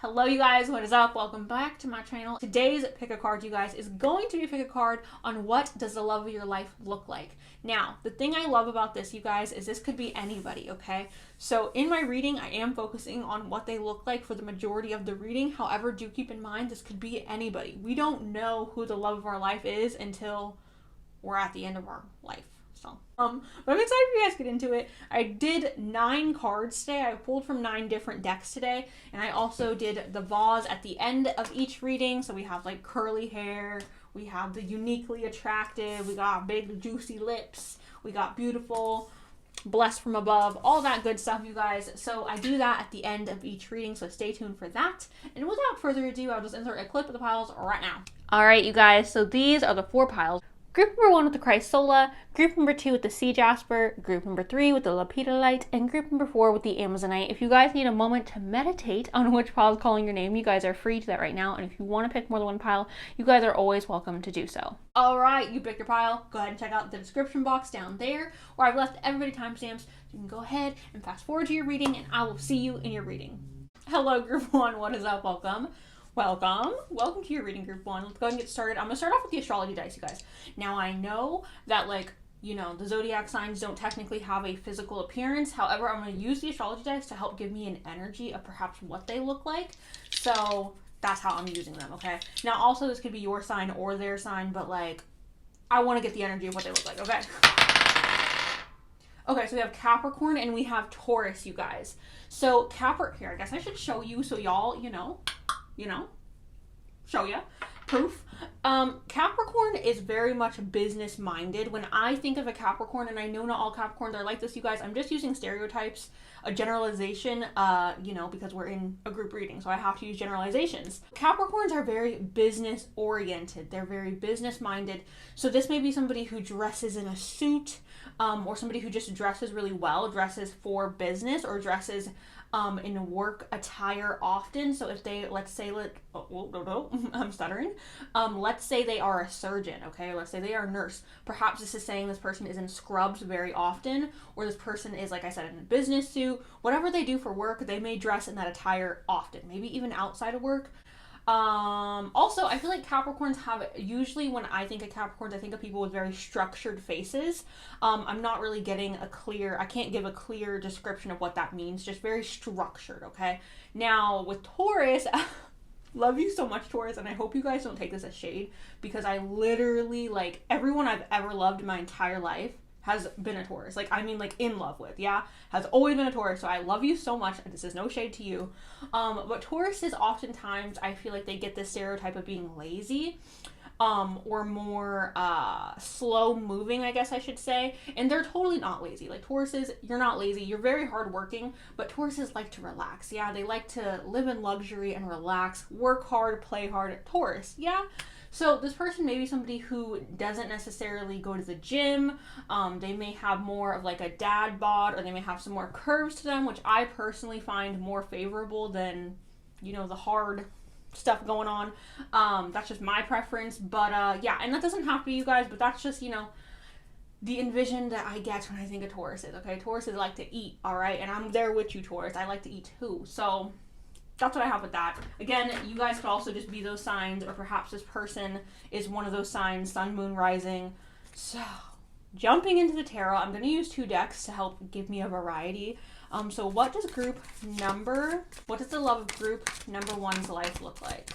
Hello you guys, what is up? Welcome back to my channel. Today's pick a card, you guys, is going to be pick a card on what does the love of your life look like. Now, the thing I love about this, you guys, is this could be anybody, okay? So in my reading, I am focusing on what they look like for the majority of the reading. However, do keep in mind, this could be anybody. We don't know who the love of our life is until we're at the end of our life. So, but I'm excited for you guys to get into it. I did 9 cards today. I pulled from 9 different decks today. And I also did the vase at the end of each reading. So we have like curly hair. We have the uniquely attractive. We got big juicy lips. We got beautiful, blessed from above, all that good stuff, you guys. So I do that at the end of each reading. So stay tuned for that. And without further ado, I'll just insert a clip of the piles right now. All right, you guys. So these are the 4 piles. Group number 1 with the Chrysola, group number 2 with the Sea Jasper, group number 3 with the Lepidolite, and group number 4 with the Amazonite. If you guys need a moment to meditate on which pile is calling your name, you guys are free to that right now. And if you want to pick more than one pile, you guys are always welcome to do so. All right, you pick your pile. Go ahead and check out the description box down there where I've left everybody timestamps. You can go ahead and fast forward to your reading, and I will see you in your reading. Hello, group 1. What is up? Welcome. Welcome to your reading, group 1. Let's go ahead and get started. I'm gonna start off with the astrology dice, you guys. Now I know that, like, you know, the zodiac signs don't technically have a physical appearance. However, I'm gonna use the astrology dice to help give me an energy of perhaps what they look like. So that's how I'm using them, okay? Now also this could be your sign or their sign, but like I want to get the energy of what they look like, okay? Okay, so we have Capricorn and we have Taurus, you guys. So Capricorn, here, I guess I should show you so y'all, you know, show ya proof. Capricorn is very much business minded. When I think of a Capricorn, and I know not all Capricorns are like this, you guys, I'm just using stereotypes, a generalization, you know, because we're in a group reading, so I have to use generalizations. Capricorns are very business oriented. They're very business minded. So this may be somebody who dresses in a suit, or somebody who just dresses really well, dresses for business, or dresses in work attire often. So if they, let's say, I'm stuttering. Let's say they are a surgeon, okay? Let's say they are a nurse. Perhaps this is saying this person is in scrubs very often, or this person is, like I said, in a business suit. Whatever they do for work, they may dress in that attire often, maybe even outside of work. Also, I feel like Capricorns have, usually when I think of Capricorns, I think of people with very structured faces. I'm not really getting I can't give a clear description of what that means, just very structured, okay? Now, with Taurus, love you so much, Taurus, and I hope you guys don't take this as shade, because I literally, like, everyone I've ever loved in my entire life has been a Taurus. Like, I mean, like, in love with, yeah? Has always been a Taurus, so I love you so much, and this is no shade to you. But Taurus is oftentimes, I feel like they get this stereotype of being lazy, or more, slow moving, I guess I should say. And they're totally not lazy. Like, Tauruses, you're not lazy, you're very hardworking, but Tauruses like to relax, yeah? They like to live in luxury and relax, work hard, play hard. Taurus, yeah? So this person may be somebody who doesn't necessarily go to the gym. They may have more of like a dad bod, or they may have some more curves to them, which I personally find more favorable than, you know, the hard stuff going on. That's just my preference. But yeah, and that doesn't have to be you guys, but that's just, you know, the envision that I get when I think of Tauruses, okay? Tauruses like to eat, all right? And I'm there with you, Taurus. I like to eat too. So that's what I have with that. Again, you guys could also just be those signs, or perhaps this person is one of those signs, sun, moon, rising. So, jumping into the tarot, I'm going to use 2 decks to help give me a variety. So what does the love of group number 1's life look like?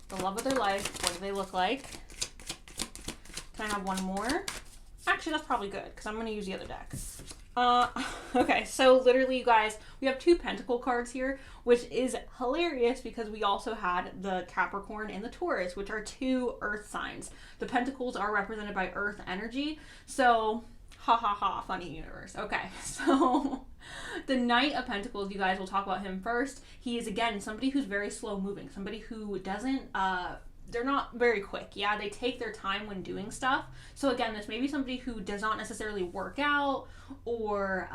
The love of their life, what do they look like? Can I have one more? Actually, that's probably good, because I'm going to use the other deck. Okay, so literally, you guys, we have 2 pentacle cards here, which is hilarious because we also had the Capricorn and the Taurus, which are 2 earth signs. The pentacles are represented by earth energy, so ha ha ha, funny universe. Okay, so the Knight of Pentacles, you guys, will talk about him first. He is, again, somebody who's very slow moving, somebody who doesn't, they're not very quick, yeah? They take their time when doing stuff. So again, this may be somebody who does not necessarily work out, or,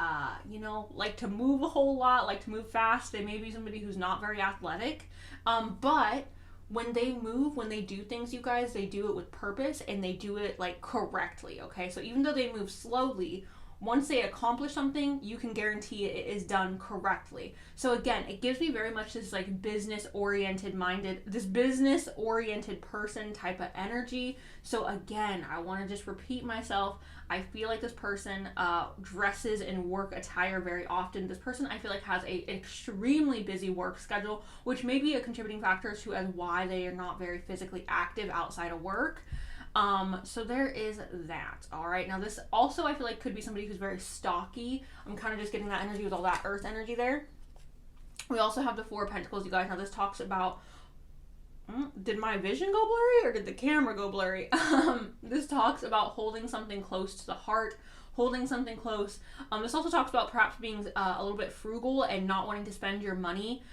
you know, like to move a whole lot, like to move fast. They may be somebody who's not very athletic. But when they move, when they do things, you guys, they do it with purpose, and they do it, like, correctly, okay? So even though they move slowly, once they accomplish something, you can guarantee it is done correctly. So again, it gives me very much this like business oriented person type of energy. So again, I want to just repeat myself. I feel like this person dresses in work attire very often. This person, I feel like, has an extremely busy work schedule, which may be a contributing factor to as why they are not very physically active outside of work. So there is that. All right. Now this also, I feel like, could be somebody who's very stocky. I'm kind of just getting that energy with all that earth energy there. We also have the Four of Pentacles, you guys. Now this talks about, did my vision go blurry or did the camera go blurry? This talks about holding something close to the heart, holding something close. This also talks about perhaps being a little bit frugal and not wanting to spend your money.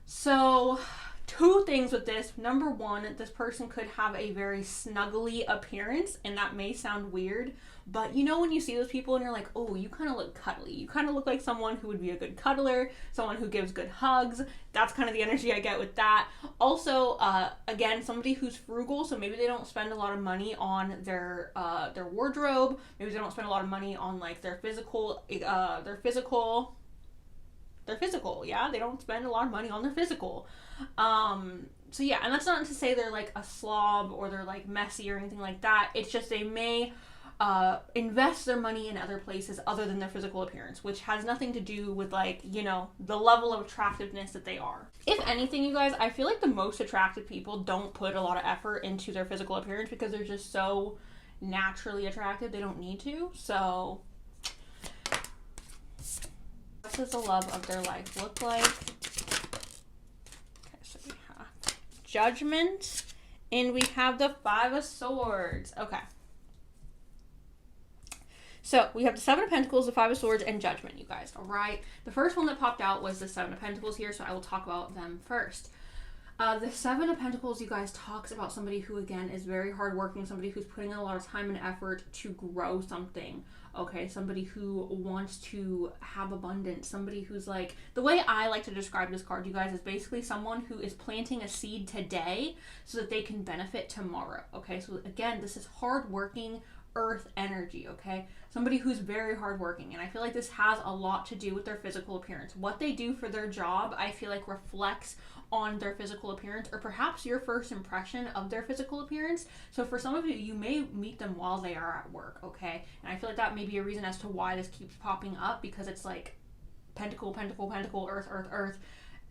So two things with this. Number one, this person could have a very snuggly appearance, and that may sound weird, but you know when you see those people and you're like, oh, you kind of look cuddly. You kind of look like someone who would be a good cuddler, someone who gives good hugs. That's kind of the energy I get with that. Also, again, somebody who's frugal, so maybe they don't spend a lot of money on their wardrobe. Maybe they don't spend a lot of money on like their physical, yeah, they don't spend a lot of money on their physical. So yeah, and that's not to say they're like a slob or they're like messy or anything like that. It's just they may invest their money in other places other than their physical appearance, which has nothing to do with like, you know, the level of attractiveness that they are. If anything, you guys, I feel like the most attractive people don't put a lot of effort into their physical appearance because they're just so naturally attractive. They don't need to. So what does the love of their life look like? Okay, so we have Judgment and we have the Five of Swords. Okay. So we have the Seven of Pentacles, the Five of Swords, and Judgment, you guys. All right. The first one that popped out was the Seven of Pentacles here, so I will talk about them first. The Seven of Pentacles, you guys, talks about somebody who, again, is very hardworking, somebody who's putting in a lot of time and effort to grow something, okay? Somebody who wants to have abundance, somebody who's like, the way I like to describe this card, you guys, is basically someone who is planting a seed today so that they can benefit tomorrow, okay? So, again, this is hardworking earth energy, okay? Somebody who's very hardworking, and I feel like this has a lot to do with their physical appearance. What they do for their job, I feel like reflects on their physical appearance, or perhaps your first impression of their physical appearance. So for some of you, you may meet them while they are at work, okay? And I feel like that may be a reason as to why this keeps popping up, because it's like pentacle, pentacle, pentacle, earth, earth, earth,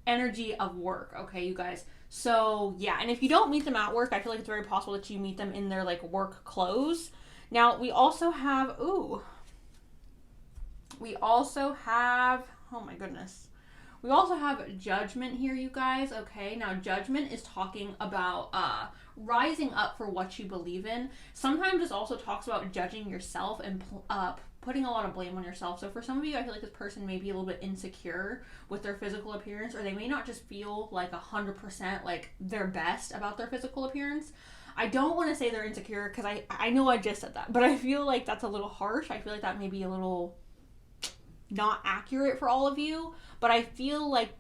energy of work, okay, you guys? So yeah, and if you don't meet them at work, I feel like it's very possible that you meet them in their like work clothes. Now, we also have, oh my goodness. We also have Judgment here, you guys, okay? Now, Judgment is talking about rising up for what you believe in. Sometimes this also talks about judging yourself and putting a lot of blame on yourself. So for some of you, I feel like this person may be a little bit insecure with their physical appearance, or they may not just feel like 100% like their best about their physical appearance. I don't want to say they're insecure because I know I just said that, but I feel like that's a little harsh. I feel like that may be a little not accurate for all of you, but I feel like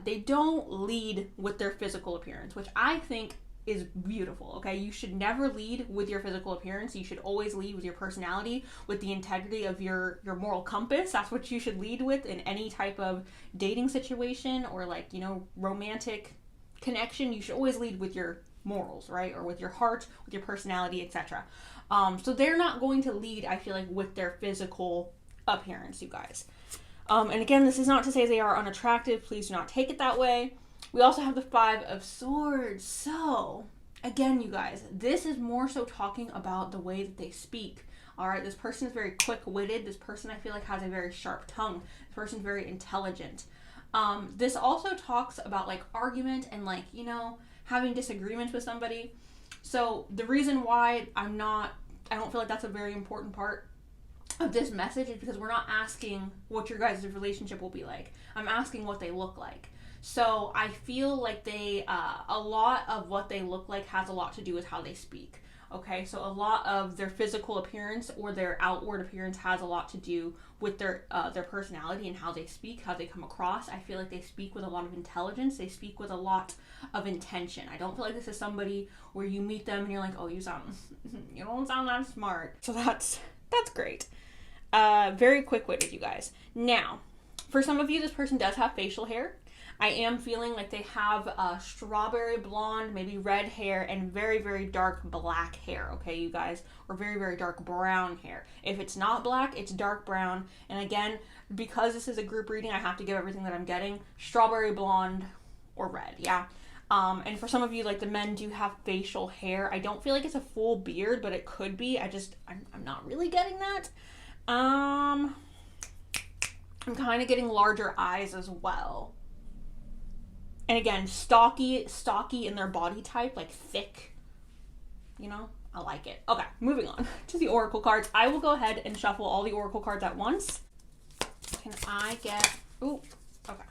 they don't lead with their physical appearance, which I think is beautiful, okay? You should never lead with your physical appearance. You should always lead with your personality, with the integrity of your moral compass. That's what you should lead with in any type of dating situation or like, you know, romantic connection. You should always lead with your morals, right? Or with your heart, with your personality, etc. So they're not going to lead, I feel like, with their physical appearance, you guys. And again, this is not to say they are unattractive. Please do not take it that way. We also have the Five of Swords. So again, you guys, this is more so talking about the way that they speak. All right, this person is very quick-witted. This person, I feel like, has a very sharp tongue. This person is very intelligent. This also talks about like argument and like, you know, having disagreements with somebody. So the reason why I don't feel like that's a very important part of this message is because we're not asking what your guys' relationship will be like. I'm asking what they look like. So I feel like a lot of what they look like has a lot to do with how they speak. Okay, so a lot of their physical appearance or their outward appearance has a lot to do with their personality and how they speak, how they come across. I feel like they speak with a lot of intelligence. They speak with a lot of intention. I don't feel like this is somebody where you meet them and you're like, oh, you don't sound that smart. So that's great. Very quick-witted, you guys. Now, for some of you, this person does have facial hair. I am feeling like they have strawberry blonde, maybe red hair, and very, very dark black hair, okay, you guys? Or very, very dark brown hair. If it's not black, it's dark brown. And again, because this is a group reading, I have to give everything that I'm getting. Strawberry blonde or red, yeah? And for some of you, like the men do have facial hair. I don't feel like it's a full beard, but it could be. I'm not really getting that. I'm kind of getting larger eyes as well. And again, stocky in their body type, like thick, you know, I like it. Okay, moving on to the oracle cards. I will go ahead and shuffle all the oracle cards at once. Can I get, ooh, okay.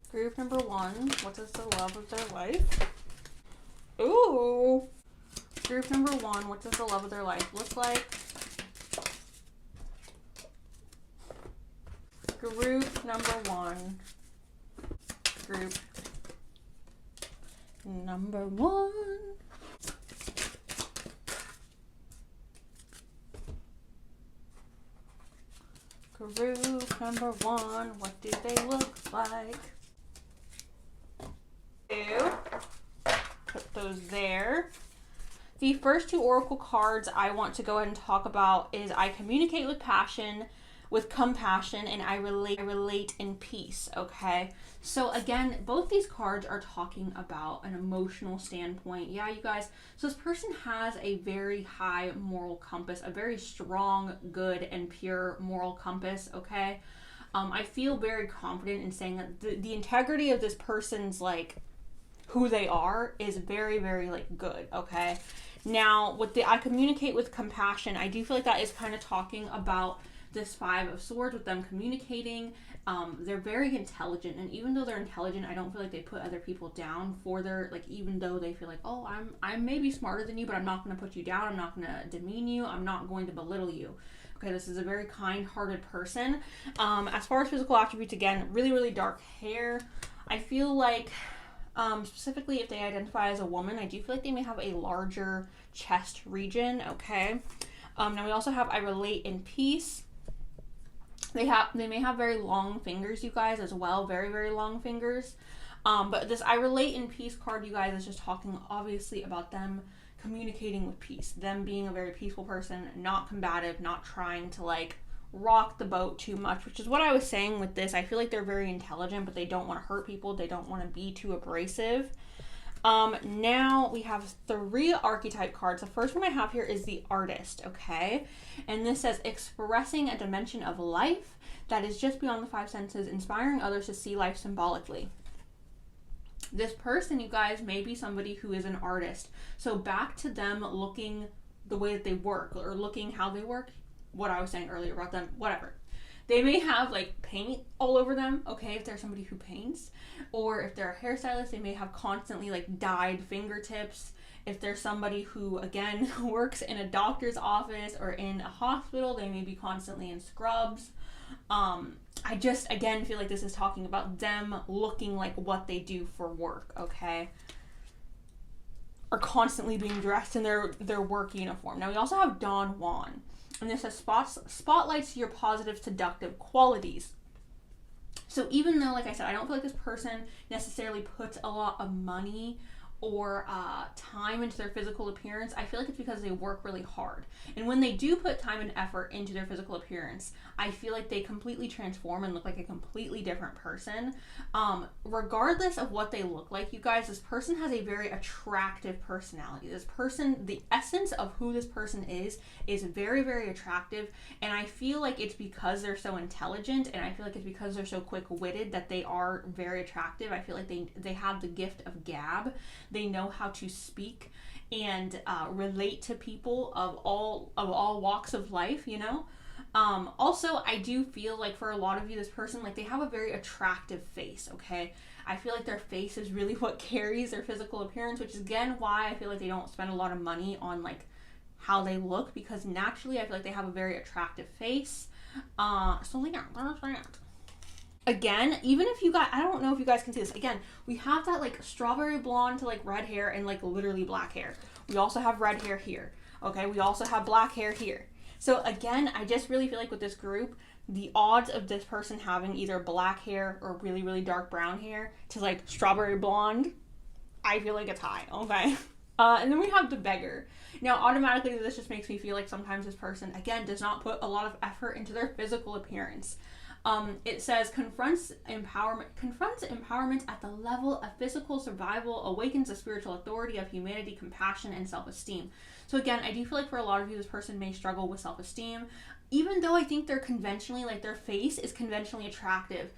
Group number 1, what is the love of their life? Ooh. Group number 1, what does the love of their life look like? Group number 1. Group number 1. Group number 1, what do they look like? Put those there. The first 2 oracle cards I want to go ahead and talk about is I communicate with passion, with compassion, and I relate in peace, okay? So again, both these cards are talking about an emotional standpoint. Yeah, you guys, so this person has a very high moral compass, a very strong, good, and pure moral compass, okay? I feel very confident in saying that the integrity of this person's, like, who they are is very, very, like, good, okay? Now, with the I communicate with compassion, I do feel like that is kind of talking about this 5 of Swords, with them communicating. They're very intelligent, and even though they're intelligent, I don't feel like they put other people down for their, like, even though they feel like, oh, I'm maybe smarter than you, but I'm not going to put you down, I'm not going to demean you, I'm not going to belittle you. Okay, this is a very kind-hearted person. As far as physical attributes, again, really, really dark hair. I feel like, specifically if they identify as a woman, I do feel like they may have a larger chest region, okay? Now we also have I relate in peace. They may have very long fingers, you guys, as well. Very, very long fingers. But this I relate in peace card, you guys, is just talking obviously about them communicating with peace. Them being a very peaceful person, not combative, not trying to, like, rock the boat too much, which is what I was saying with this. I feel like they're very intelligent, but they don't want to hurt people. They don't want to be too abrasive. Now we have 3 archetype cards. The first one I have here is the Artist, okay? And this says, expressing a dimension of life that is just beyond the 5 senses, inspiring others to see life symbolically. This person, you guys, may be somebody who is an artist. So back to them looking the way that they work, or looking how they work, what I was saying earlier about them, whatever. They may have, like, paint all over them, okay, if they're somebody who paints. Or if they're a hairstylist, they may have constantly, like, dyed fingertips. If they're somebody who, again, works in a doctor's office or in a hospital, they may be constantly in scrubs. I just, again, feel like this is talking about them looking like what they do for work, okay? Or constantly being dressed in their work uniform. Now, we also have Don Juan. And this says, spotlights your positive, seductive qualities. So even though, like I said, I don't feel like this person necessarily puts a lot of money or time into their physical appearance, I feel like it's because they work really hard. And when they do put time and effort into their physical appearance, I feel like they completely transform and look like a completely different person. Regardless of what they look like, you guys, this person has a very attractive personality. This person, the essence of who this person is very, very attractive. And I feel like it's because they're so intelligent, and I feel like it's because they're so quick-witted that they are very attractive. I feel like they have the gift of gab. They know how to speak and relate to people of all walks of life, you know? Also, I do feel like for a lot of you, this person, like, they have a very attractive face, okay? I feel like their face is really what carries their physical appearance, which is, again, why I feel like they don't spend a lot of money on, like, how they look, because naturally I feel like they have a very attractive face. So yeah, that's that. Again, even if you guys, I don't know if you guys can see this. Again, we have that, like, strawberry blonde to, like, red hair and, like, literally black hair. We also have red hair here. Okay, we also have black hair here. So again, I just really feel like with this group, the odds of this person having either black hair or really, really dark brown hair to like strawberry blonde, I feel like it's high, okay? And then we have the beggar. Now, automatically, this just makes me feel like sometimes this person, again, does not put a lot of effort into their physical appearance. It says confronts empowerment at the level of physical survival, awakens the spiritual authority of humanity, compassion, and self-esteem. So again, I do feel like for a lot of you, this person may struggle with self-esteem, even though I think they're conventionally, like their face is conventionally attractive.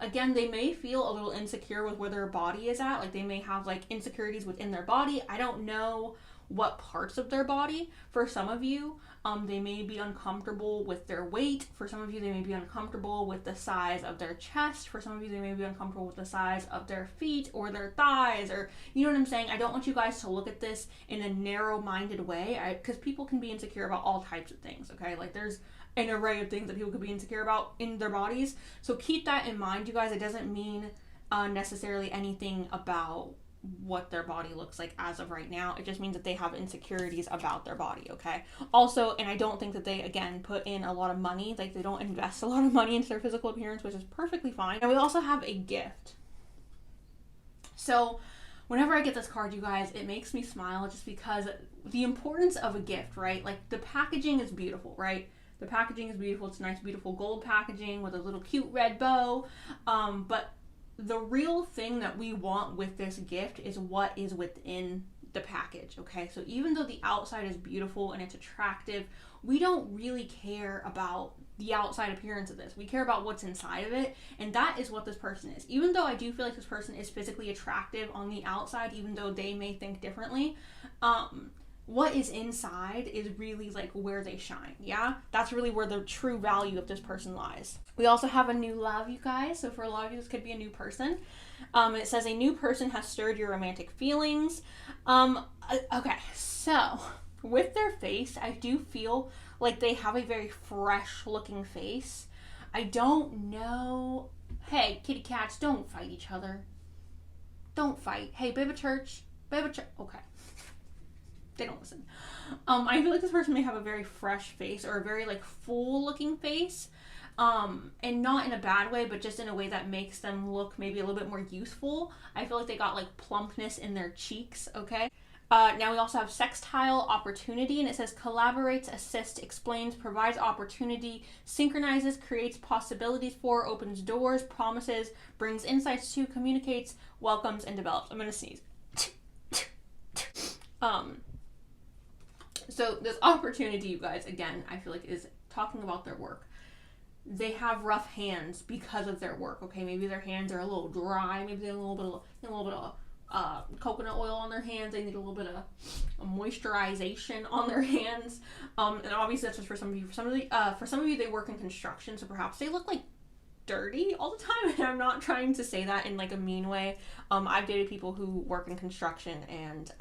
Again, they may feel a little insecure with where their body is at. Like they may have like insecurities within their body. I don't know what parts of their body. For some of you, they may be uncomfortable with their weight. For some of you, they may be uncomfortable with the size of their chest. For some of you, they may be uncomfortable with the size of their feet or their thighs, or you know what I'm saying? I don't want you guys to look at this in a narrow-minded way, because people can be insecure about all types of things, okay? Like there's an array of things that people could be insecure about in their bodies. So keep that in mind, you guys. It doesn't mean necessarily anything about what their body looks like as of right now. It just means that they have insecurities about their body, okay? Also, and I don't think that they, again, put in a lot of money. Like, they don't invest a lot of money into their physical appearance, which is perfectly fine. And we also have a gift. So, whenever I get this card, you guys, it makes me smile just because the importance of a gift, right? Like, the packaging is beautiful, right? The packaging is beautiful. It's nice, beautiful gold packaging with a little cute red bow. But the real thing that we want with this gift is what is within the package, okay? So even though the outside is beautiful and it's attractive, we don't really care about the outside appearance of this. We care about what's inside of it, and that is what this person is. Even though I do feel like this person is physically attractive on the outside, even though they may think differently, what is inside is really like where they shine, yeah? That's really where the true value of this person lies. We also have a new love, you guys. So for a lot of you, this could be a new person. It says a new person has stirred your romantic feelings. Okay, so with their face, I do feel like they have a very fresh looking face. I don't know. Hey, kitty cats, don't fight each other. Don't fight. Hey, baby church. Okay. They don't listen. I feel like this person may have a very fresh face or a very like full looking face. And not in a bad way, but just in a way that makes them look maybe a little bit more youthful. I feel like they got like plumpness in their cheeks, okay? Now we also have sextile opportunity, and it says collaborates, assists, explains, provides opportunity, synchronizes, creates possibilities for, opens doors, promises, brings insights to, communicates, welcomes, and develops. I'm gonna sneeze. So this opportunity, you guys, again, I feel like is talking about their work. They have rough hands because of their work, okay? Maybe their hands are a little dry. Maybe they have a little bit of coconut oil on their hands. They need a little bit of moisturization on their hands. And obviously that's just for some of you. For some of you, they work in construction, so perhaps they look like dirty all the time. And I'm not trying to say that in like a mean way. I've dated people who work in construction, and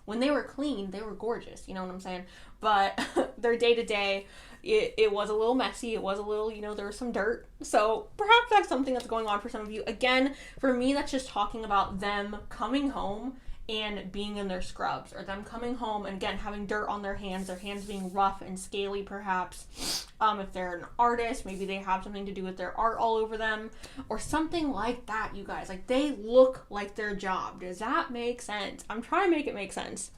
when they were clean, they were gorgeous. You know what I'm saying? But their day to day, it was a little messy. It was a little, there was some dirt. So perhaps that's something that's going on for some of you. Again, for me, that's just talking about them coming home and being in their scrubs, or them coming home and again having dirt on their hands being rough and scaly perhaps. If they're an artist, maybe they have something to do with their art all over them or something like that, you guys. Like they look like their job. Does that make sense? I'm trying to make it make sense.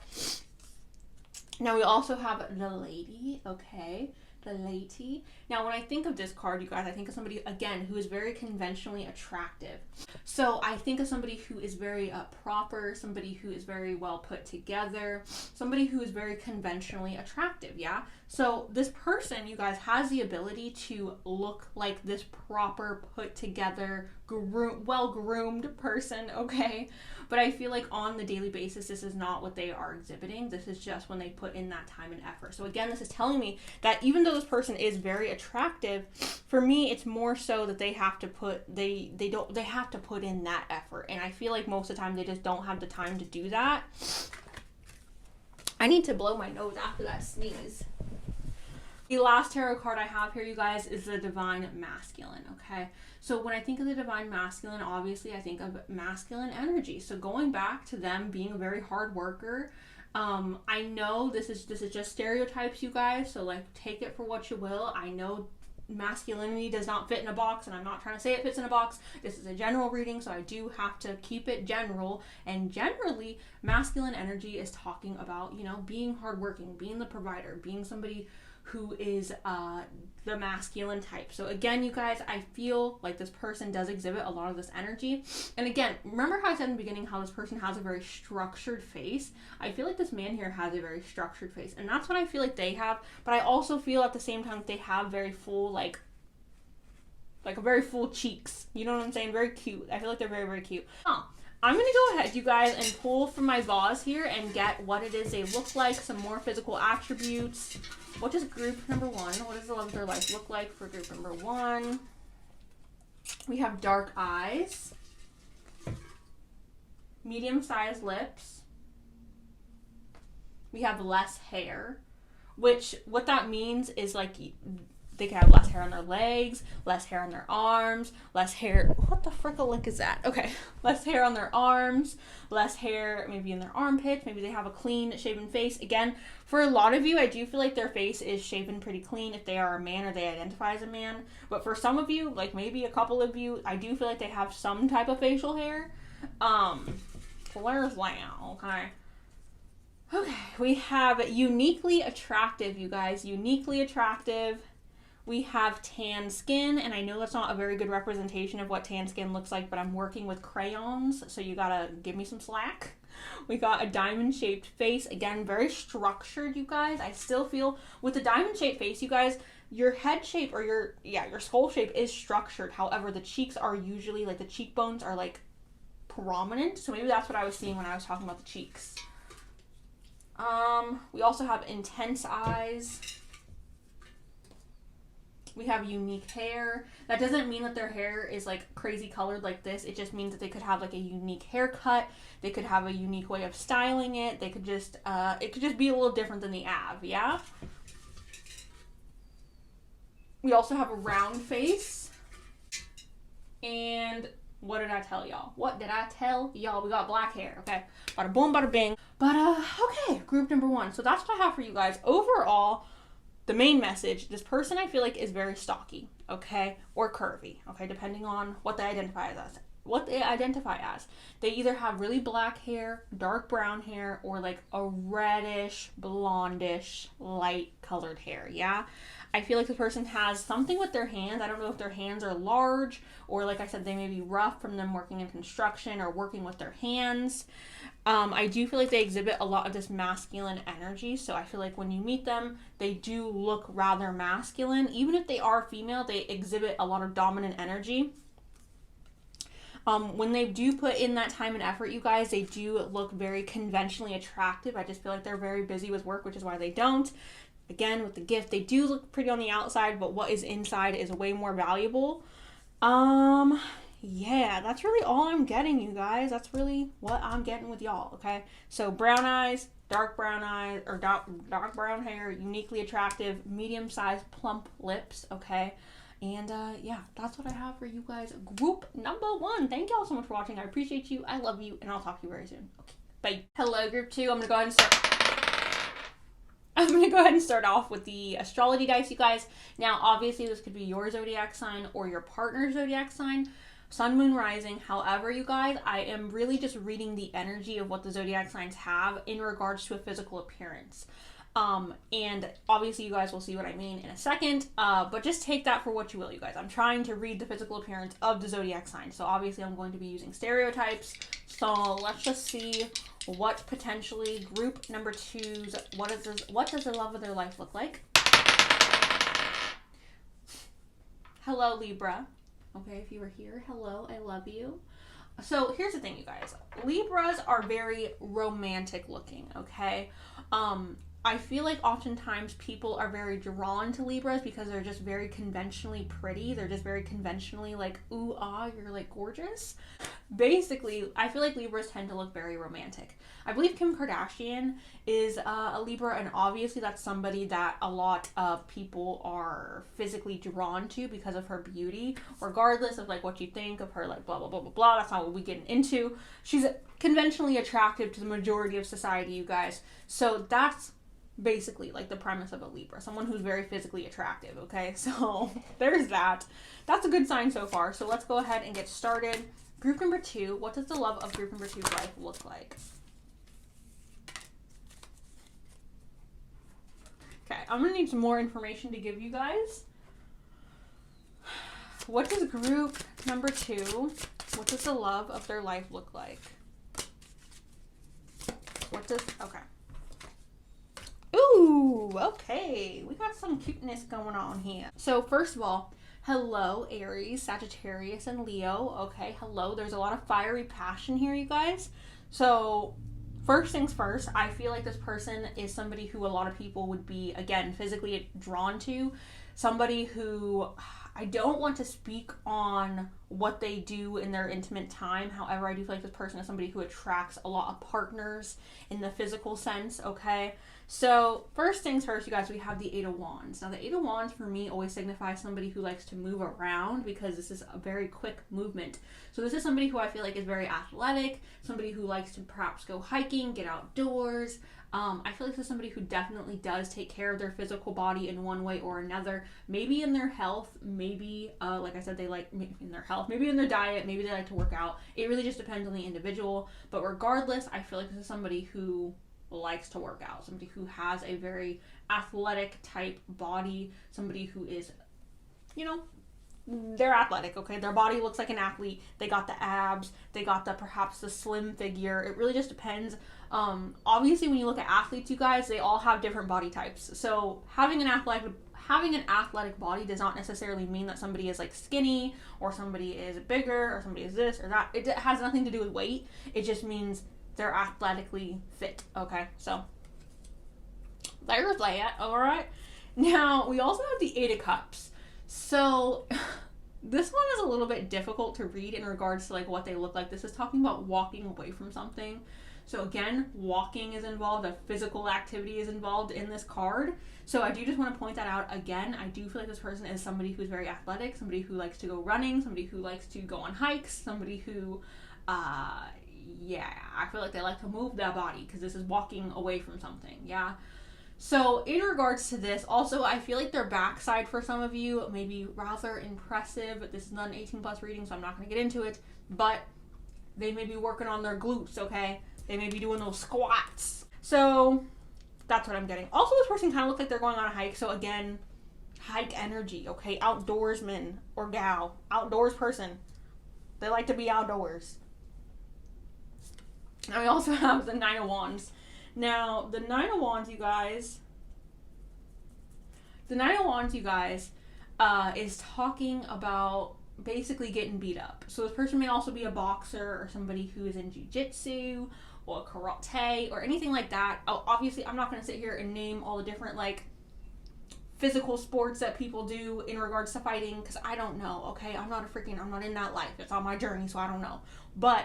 Now we also have the lady, okay? The lady. Now, when I think of this card, you guys, I think of somebody, again, who is very conventionally attractive. So I think of somebody who is very proper, somebody who is very well put together, somebody who is very conventionally attractive, yeah? So this person, you guys, has the ability to look like this proper, put together, well-groomed person, okay? But I feel like on the daily basis, this is not what they are exhibiting. This is just when they put in that time and effort. So again, this is telling me that even though this person is very attractive, for me, it's more so that they have to put, they have to put in that effort. And I feel like most of the time they just don't have the time to do that. I need to blow my nose after that sneeze. The last tarot card I have here, you guys, is the Divine Masculine, okay? So when I think of the Divine Masculine, obviously I think of masculine energy. So going back to them being a very hard worker, I know this is just stereotypes, you guys, so like take it for what you will. I know masculinity does not fit in a box, and I'm not trying to say it fits in a box. This is a general reading, so I do have to keep it general. And generally, masculine energy is talking about, you know, being hardworking, being the provider, being somebody who is the masculine type. So again, you guys, I feel like this person does exhibit a lot of this energy. And again, remember how I said in the beginning how this person has a very structured face? I feel like this man here has a very structured face, and that's what I feel like they have. But I also feel at the same time they have very full, like a very full cheeks. You know what I'm saying? Very cute. I feel like they're very, very cute. I'm going to go ahead, you guys, and pull from my vase here and get what it is they look like, some more physical attributes. What does group number 1, what does the love of their life look like for group number 1? We have dark eyes, medium-sized lips. We have less hair, which what that means is like they could have less hair on their legs, less hair on their arms, less hair. What the frickalick is that? Okay. Less hair on their arms, less hair maybe in their armpits. Maybe they have a clean shaven face. Again, for a lot of you, I do feel like their face is shaven pretty clean if they are a man or they identify as a man. But for some of you, like maybe a couple of you, I do feel like they have some type of facial hair. Where's wow? Okay. Okay. We have uniquely attractive, you guys. Uniquely attractive. We have tan skin, and I know that's not a very good representation of what tan skin looks like, but I'm working with crayons, so you gotta give me some slack. We got a diamond-shaped face. Again, very structured, you guys. I still feel with the diamond-shaped face, you guys, your head shape or your skull shape is structured. However, the cheeks are usually, like the cheekbones are like prominent, so maybe that's what I was seeing when I was talking about the cheeks. We also have intense eyes. We have unique hair. That doesn't mean that their hair is like crazy colored like this. It just means that they could have like a unique haircut. They could have a unique way of styling it. They could just, it could just be a little different than the Av, yeah? We also have a round face. And what did I tell y'all? What did I tell y'all? We got black hair, okay? Bada boom, bada bing. But, okay, group number 1. So that's what I have for you guys. Overall, the main message, this person I feel like is very stocky, okay? Or curvy, okay? Depending on what they identify as. They either have really black hair, dark brown hair, or like a reddish, blondish, light colored hair, yeah? I feel like the person has something with their hands. I don't know if their hands are large or like I said, they may be rough from them working in construction or working with their hands. I do feel like they exhibit a lot of this masculine energy. So I feel like when you meet them, they do look rather masculine. Even if they are female, they exhibit a lot of dominant energy. When they do put in that time and effort, you guys, they do look very conventionally attractive. I just feel like they're very busy with work, which is why they don't. Again, with the gift, they do look pretty on the outside, but what is inside is way more valuable. Yeah, that's really all I'm getting, you guys. That's really what I'm getting with y'all, okay? So brown eyes, dark brown eyes, or dark brown hair, uniquely attractive, medium-sized plump lips, okay? And yeah, that's what I have for you guys. Group number 1. Thank y'all so much for watching. I appreciate you. I love you, and I'll talk to you very soon. Okay, bye. Hello, group 2. I'm gonna go ahead and start off with the astrology dice, you guys. Now, obviously, this could be your zodiac sign or your partner's zodiac sign. Sun, moon, rising. However, you guys, I am really just reading the energy of what the zodiac signs have in regards to a physical appearance. And obviously you guys will see what I mean in a second, but just take that for what you will, you guys. I'm trying to read the physical appearance of the zodiac sign, so obviously I'm going to be using stereotypes. So let's just see what potentially group number 2's, what does the love of their life look like? Hello, Libra. Okay, if you were here, hello, I love you. So here's the thing, you guys. Libras are very romantic looking, okay? I feel like oftentimes people are very drawn to Libras because they're just very conventionally pretty. They're just very conventionally like, ooh, ah, you're like gorgeous. Basically, I feel like Libras tend to look very romantic. I believe Kim Kardashian is a Libra, and obviously that's somebody that a lot of people are physically drawn to because of her beauty, regardless of like what you think of her, like blah, blah, blah, blah, blah. That's not what we get into. She's conventionally attractive to the majority of society, you guys. So that's basically like the premise of a Libra, someone who's very physically attractive, okay? So there's that. That's a good sign so far. So let's go ahead and get started. Group number 2, what does the love of group number 2's life look like? Okay, I'm gonna need some more information to give you guys. What does group number 2, what does the love of their life look like? Okay. Ooh, okay. We got some cuteness going on here. So first of all, hello, Aries, Sagittarius, and Leo. Okay, hello. There's a lot of fiery passion here, you guys. So first things first, I feel like this person is somebody who a lot of people would be, again, physically drawn to. Somebody who, I don't want to speak on what they do in their intimate time. However, I do feel like this person is somebody who attracts a lot of partners in the physical sense, okay? So first things first, you guys, we have the 8 of Wands. Now the 8 of Wands for me always signifies somebody who likes to move around because this is a very quick movement. So this is somebody who I feel like is very athletic, somebody who likes to perhaps go hiking, get outdoors. I feel like this is somebody who definitely does take care of their physical body in one way or another. Maybe in their health, maybe, like I said, they like in their health, maybe in their diet, maybe they like to work out. It really just depends on the individual. But regardless, I feel like this is somebody who likes to work out, somebody who has a very athletic type body, somebody who is, you know, they're athletic, okay? Their body looks like an athlete. They got the abs, they got the perhaps the slim figure. It really just depends. Obviously when you look at athletes, you guys, they all have different body types. So having an athletic body does not necessarily mean that somebody is like skinny or somebody is bigger or somebody is this or that. It has nothing to do with weight. It just means they're athletically fit, okay? So there's that, all right? Now, we also have the 8 of Cups. So this one is a little bit difficult to read in regards to like what they look like. This is talking about walking away from something. So again, walking is involved, a physical activity is involved in this card. So I do just want to point that out again. I do feel like this person is somebody who's very athletic, somebody who likes to go running, somebody who likes to go on hikes, somebody who, yeah, I feel like they like to move their body because this is walking away from something, yeah? So in regards to this, also I feel like their backside for some of you may be rather impressive. This is not an 18 plus reading, so I'm not going to get into it, but they may be working on their glutes, okay? They may be doing those squats. So that's what I'm getting. Also, this person kind of looks like they're going on a hike. So again, hike energy, okay? Outdoorsman or gal, outdoors person. They like to be outdoors. And we also have the 9 of Wands. Now, the 9 of Wands, you guys, is talking about basically getting beat up. So this person may also be a boxer or somebody who is in jiu-jitsu or karate or anything like that. Obviously, I'm not going to sit here and name all the different like physical sports that people do in regards to fighting because I don't know, okay? I'm not in that life. It's on my journey, so I don't know. But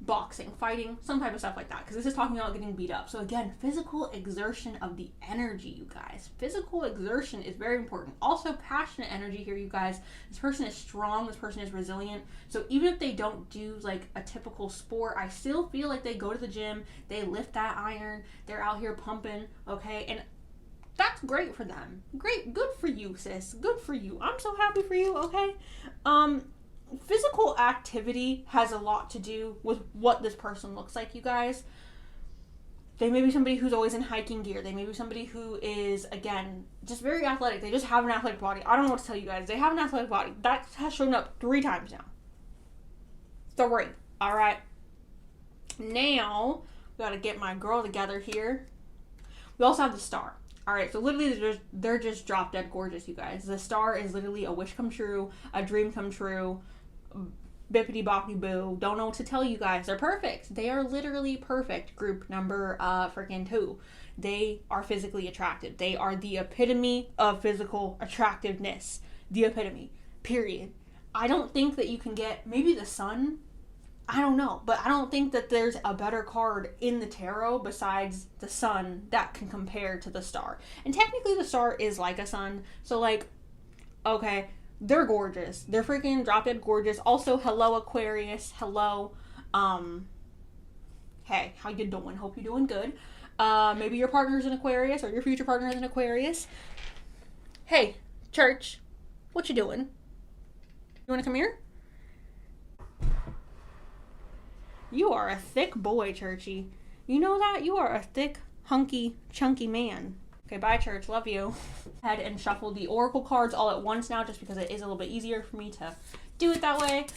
boxing, fighting, some type of stuff like that, because this is talking about getting beat up. So again, physical exertion of the energy, you guys. Physical exertion is very important. Also, passionate energy here, you guys. This person is strong, this person is resilient. So even if they don't do like a typical sport, I still feel like they go to the gym, they lift that iron, they're out here pumping, okay? And that's great for them. Great, good for you, sis. Good for you. I'm so happy for you, okay? Physical activity has a lot to do with what this person looks like, you guys. They may be somebody who's always in hiking gear. They may be somebody who is, again, just very athletic. They just have an athletic body. I don't know what to tell you guys. They have an athletic body. That has shown up 3 times now. 3. All right. Now, we got to get my girl together here. We also have the Star. All right, so literally they're just drop dead gorgeous, you guys. The Star is literally a wish come true, a dream come true, bippity boppity boo. Don't know what to tell you guys. They're perfect. They are literally perfect. Group number freaking 2. They are physically attractive. They are the epitome of physical attractiveness. The epitome. Period. I don't think that you can get, maybe the sun, I don't know, but I don't think that there's a better card in the tarot besides the sun that can compare to the star. And technically the star is like a sun, so like, okay, they're gorgeous. They're freaking drop dead gorgeous. Also, hello Aquarius, hello. Hey, how you doing? Hope you're doing good. Maybe your partner's an Aquarius or your future partner is an Aquarius. Hey, church, what you doing? You want to come here? You are a thick boy, Churchy. You know that? You are a thick, hunky, chunky man. Okay, bye, Church. Love you. Head and shuffle the oracle cards all at once now, just because it is a little bit easier for me to do it that way.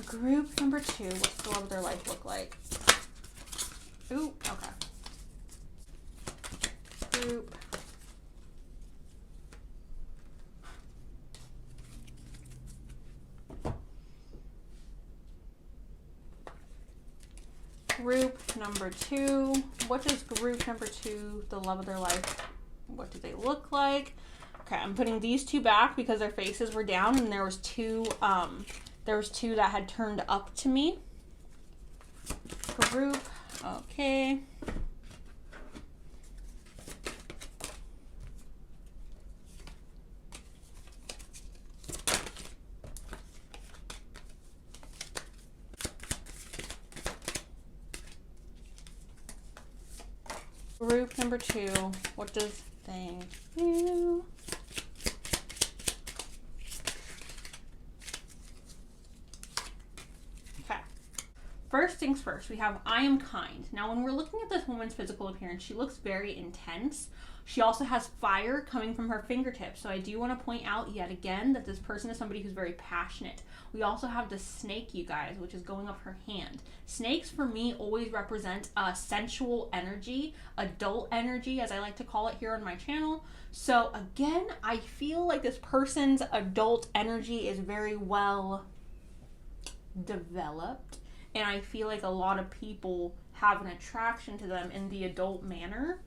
Group number 2. What's the love of their life look like? Ooh, okay. Group. Group number 2. What is group number 2, the love of their life? What do they look like? Okay, I'm putting these 2 back because their faces were down, and there was 2 that had turned up to me. Group, okay. Group number 2, what does thank you? Okay. First things first, we have I am kind. Now, when we're looking at this woman's physical appearance, she looks very intense. She also has fire coming from her fingertips. So I do want to point out yet again that this person is somebody who's very passionate. We also have the snake, you guys, which is going up her hand. Snakes, for me, always represent sensual energy, adult energy, as I like to call it here on my channel. So again, I feel like this person's adult energy is very well developed. And I feel like a lot of people have an attraction to them in the adult manner.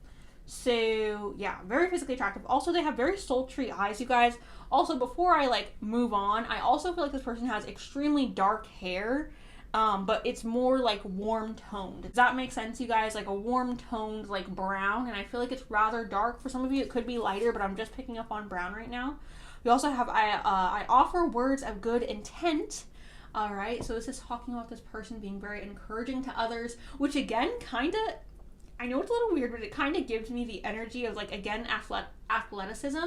So yeah, very physically attractive. Also, they have very sultry eyes, you guys. Also, before I like move on, I also feel like this person has extremely dark hair, but it's more like warm toned. Does that make sense, you guys? Like a warm toned, like brown, and I feel like it's rather dark. For some of you, it could be lighter, but I'm just picking up on brown right now. We also have I offer words of good intent. All right, so this is talking about this person being very encouraging to others, which again, kind of, I know it's a little weird, but it kind of gives me the energy of like, again, athleticism.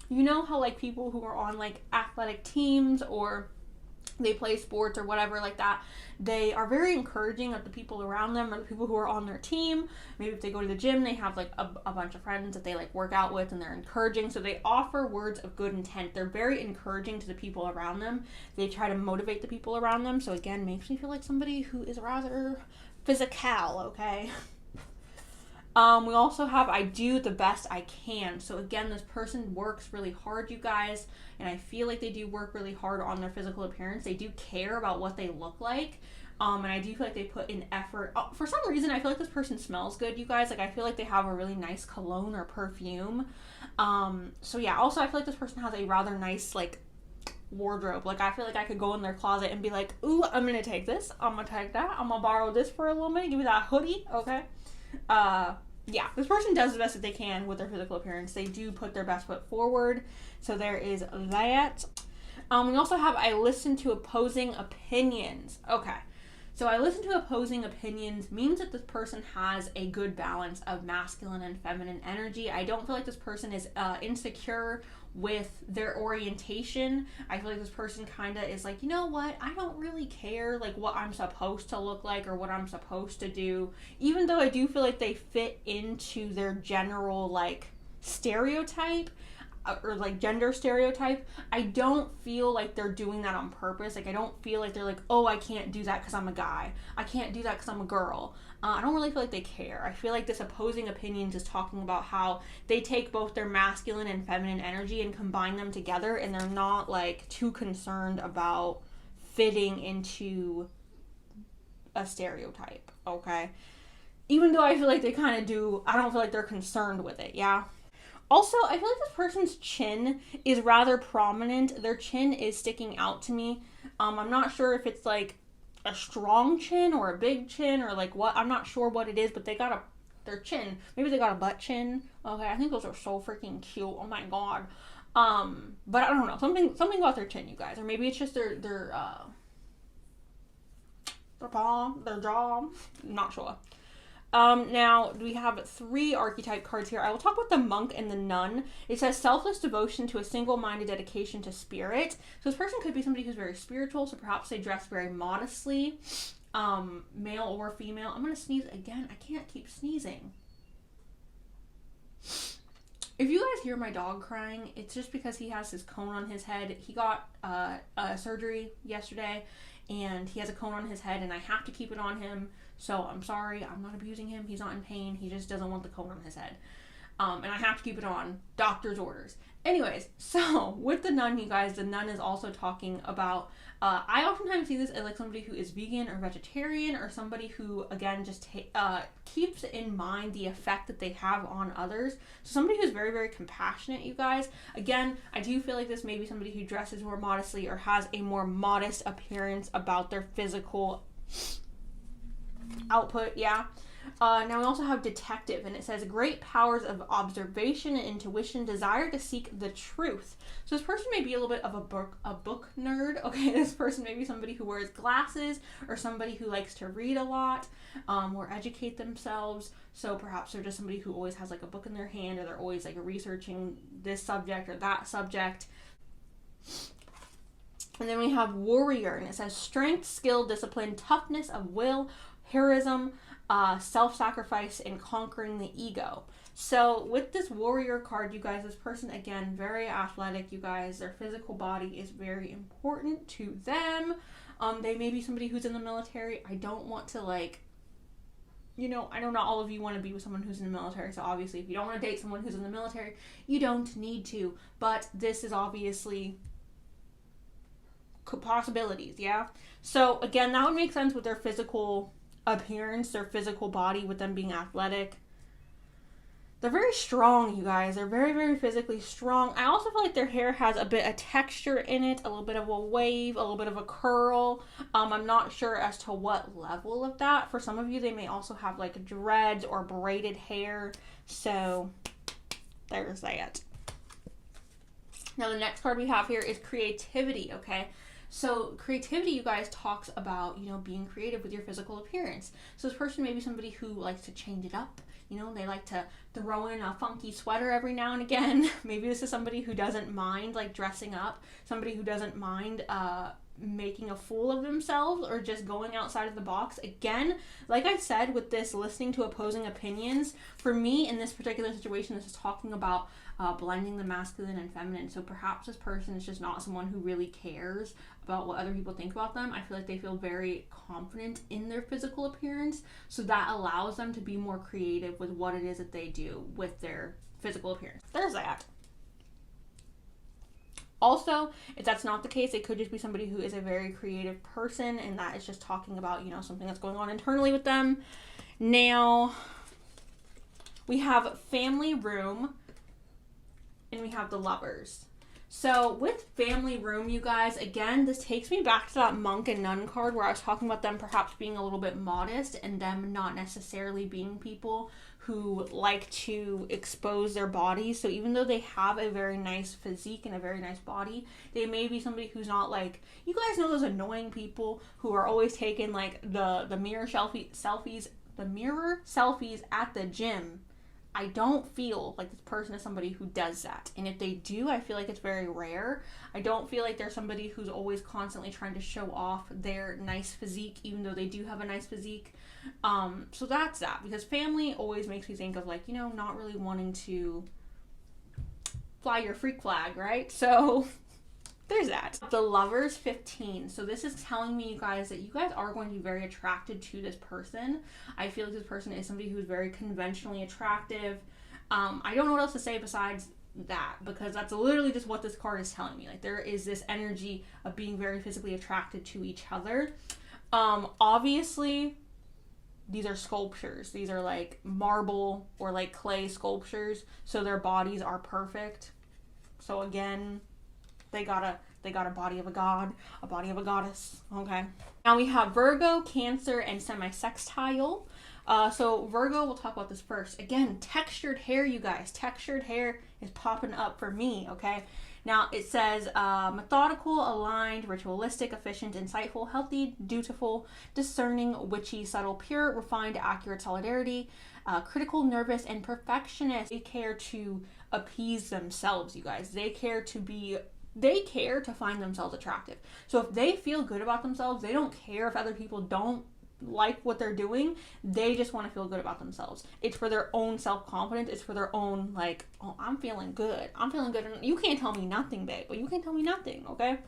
You know how like people who are on like athletic teams or they play sports or whatever like that, they are very encouraging of the people around them or the people who are on their team. Maybe if they go to the gym, they have like a bunch of friends that they like work out with and they're encouraging. So they offer words of good intent. They're very encouraging to the people around them. They try to motivate the people around them. So again, makes me feel like somebody who is rather physical, okay? We also have I do the best I can. So again, this person works really hard, you guys, and I feel like they do work really hard on their physical appearance. They do care about what they look like, and I do feel like they put in effort. For some reason, I feel like this person smells good, you guys. Like I feel like they have a really nice cologne or perfume. So yeah, also I feel like this person has a rather nice like wardrobe. Like I feel like I could go in their closet and be like, ooh, I'm gonna take this, I'm gonna take that, I'm gonna borrow this for a little minute, give me that hoodie, okay? Yeah, this person does the best that they can with their physical appearance. They do put their best foot forward. So there is that. We also have I listen to opposing opinions. Okay. So I listen to opposing opinions means that this person has a good balance of masculine and feminine energy. I don't feel like this person is insecure with their orientation. I feel like this person kind of is like, you know what, I don't really care like what I'm supposed to look like or what I'm supposed to do, even though I do feel like they fit into their general like stereotype or like gender stereotype. I don't feel like they're doing that on purpose. Like I don't feel like they're like, oh, I can't do that because I'm a guy, I can't do that because I'm a girl. I don't really feel like they care. I feel like this opposing opinions is talking about how they take both their masculine and feminine energy and combine them together, and they're not like too concerned about fitting into a stereotype, okay? Even though I feel like they kind of do, I don't feel like they're concerned with it, yeah? Also, I feel like this person's chin is rather prominent. Their chin is sticking out to me. I'm not sure if it's like a strong chin or a big chin or like what. I'm not sure what it is, but they got their chin. Maybe they got a butt chin. Okay, I think those are so freaking cute. Oh my god. But I don't know. Something about their chin, you guys. Or maybe it's just their palm, their jaw. I'm not sure. Now, we have 3 archetype cards here. I will talk about the monk and the nun. It says selfless devotion to a single-minded dedication to spirit. So this person could be somebody who's very spiritual, so perhaps they dress very modestly, male or female. I'm going to sneeze again. I can't keep sneezing. If you guys hear my dog crying, it's just because he has his cone on his head. He got a surgery yesterday, and he has a cone on his head, and I have to keep it on him. So I'm sorry, I'm not abusing him. He's not in pain. He just doesn't want the cone on his head. And I have to keep it on. Doctor's orders. Anyways, so with the nun, you guys, the nun is also talking about, I oftentimes see this as like somebody who is vegan or vegetarian, or somebody who, again, just keeps in mind the effect that they have on others. So somebody who's very, very compassionate, you guys. Again, I do feel like this may be somebody who dresses more modestly or has a more modest appearance about their physical output, yeah. Now we also have detective, and it says great powers of observation and intuition, desire to seek the truth. So this person may be a little bit of a book nerd. Okay, this person may be somebody who wears glasses, or somebody who likes to read a lot, or educate themselves. So perhaps they're just somebody who always has like a book in their hand, or they're always like researching this subject or that subject. And then we have warrior, and it says strength, skill, discipline, toughness of will, heroism, self-sacrifice, and conquering the ego. So with this warrior card, you guys, this person, again, very athletic, you guys. Their physical body is very important to them. They may be somebody who's in the military. I don't want to, like, you know, I know not all of you want to be with someone who's in the military, so obviously if you don't want to date someone who's in the military, you don't need to. But this is obviously possibilities, yeah? So again, that would make sense with their physical appearance, their physical body, with them being athletic. They're very strong, you guys. They're very, very physically strong. I also feel like their hair has a bit of texture in it, a little bit of a wave, a little bit of a curl. I'm not sure as to what level of that. For some of you, they may also have like dreads or braided hair. So there's that. Now the next card we have here is creativity, okay? So creativity, you guys, talks about, you know, being creative with your physical appearance. So this person may be somebody who likes to change it up. You know, they like to throw in a funky sweater every now and again. Maybe this is somebody who doesn't mind, like, dressing up. Somebody who doesn't mind making a fool of themselves or just going outside of the box. Again, like I said, with this listening to opposing opinions, for me in this particular situation, this is talking about blending the masculine and feminine. So perhaps this person is just not someone who really cares about what other people think about them. I feel like they feel very confident in their physical appearance, so that allows them to be more creative with what it is that they do with their physical appearance. There's that. Also, if that's not the case, it could just be somebody who is a very creative person, and that is just talking about, you know, something that's going on internally with them. Now, we have family room, and we have the lovers. So with family room, you guys, again, this takes me back to that monk and nun card where I was talking about them perhaps being a little bit modest and them not necessarily being people who like to expose their bodies. So even though they have a very nice physique and a very nice body, they may be somebody who's not like, you guys know those annoying people who are always taking like the mirror selfies at the gym. I don't feel like this person is somebody who does that. And if they do, I feel like it's very rare. I don't feel like they're somebody who's always constantly trying to show off their nice physique, even though they do have a nice physique. So that's that. Because family always makes me think of, like, you know, not really wanting to fly your freak flag, right? So there's that. The lovers 15. So this is telling me, you guys, that you guys are going to be very attracted to this person. I feel like this person is somebody who is very conventionally attractive. I don't know what else to say besides that, because that's literally just what this card is telling me. Like, there is this energy of being very physically attracted to each other. Obviously, these are sculptures. These are like marble or like clay sculptures, so their bodies are perfect. So again, they got a body of a god, a body of a goddess. Okay. Now we have Virgo, Cancer, and semi-sextile. So Virgo, we'll talk about this first. Again, textured hair, you guys. Textured hair is popping up for me, okay? Now it says methodical, aligned, ritualistic, efficient, insightful, healthy, dutiful, discerning, witchy, subtle, pure, refined, accurate, solidarity, critical, nervous, and perfectionist. They care to appease themselves, you guys. They care to find themselves attractive. So if they feel good about themselves, they don't care if other people don't like what they're doing. They just want to feel good about themselves. It's for their own self-confidence. It's for their own, like, oh, I'm feeling good. I'm feeling good. And you can't tell me nothing, babe. But you can't tell me nothing, okay?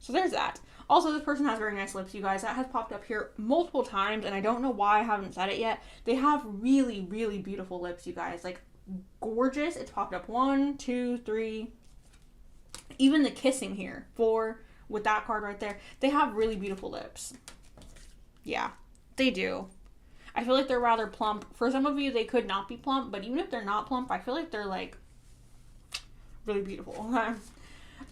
So there's that. Also, this person has very nice lips, you guys. That has popped up here multiple times, and I don't know why I haven't said it yet. They have really, really beautiful lips, you guys. Like, gorgeous. It's popped up 1, 2, 3. Even the kissing here, 4, with that card right there. They have really beautiful lips. Yeah, they do. I feel like they're rather plump. For some of you, they could not be plump, but even if they're not plump, I feel like they're, like, really beautiful. Okay.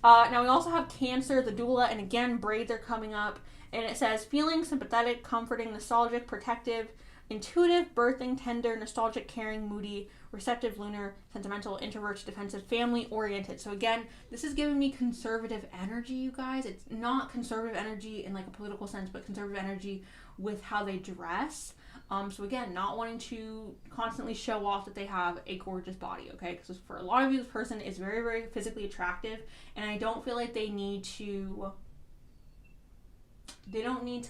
Now we also have Cancer, the doula, and again, braids are coming up. And it says, feeling, sympathetic, comforting, nostalgic, protective, intuitive, birthing, tender, nostalgic, caring, moody, receptive, lunar, sentimental, introvert, defensive, family-oriented. So again, this is giving me conservative energy, you guys. It's not conservative energy in like a political sense, but conservative energy with how they dress. So again, not wanting to constantly show off that they have a gorgeous body, okay? Because for a lot of you, this person is very, very physically attractive, and I don't feel like they need to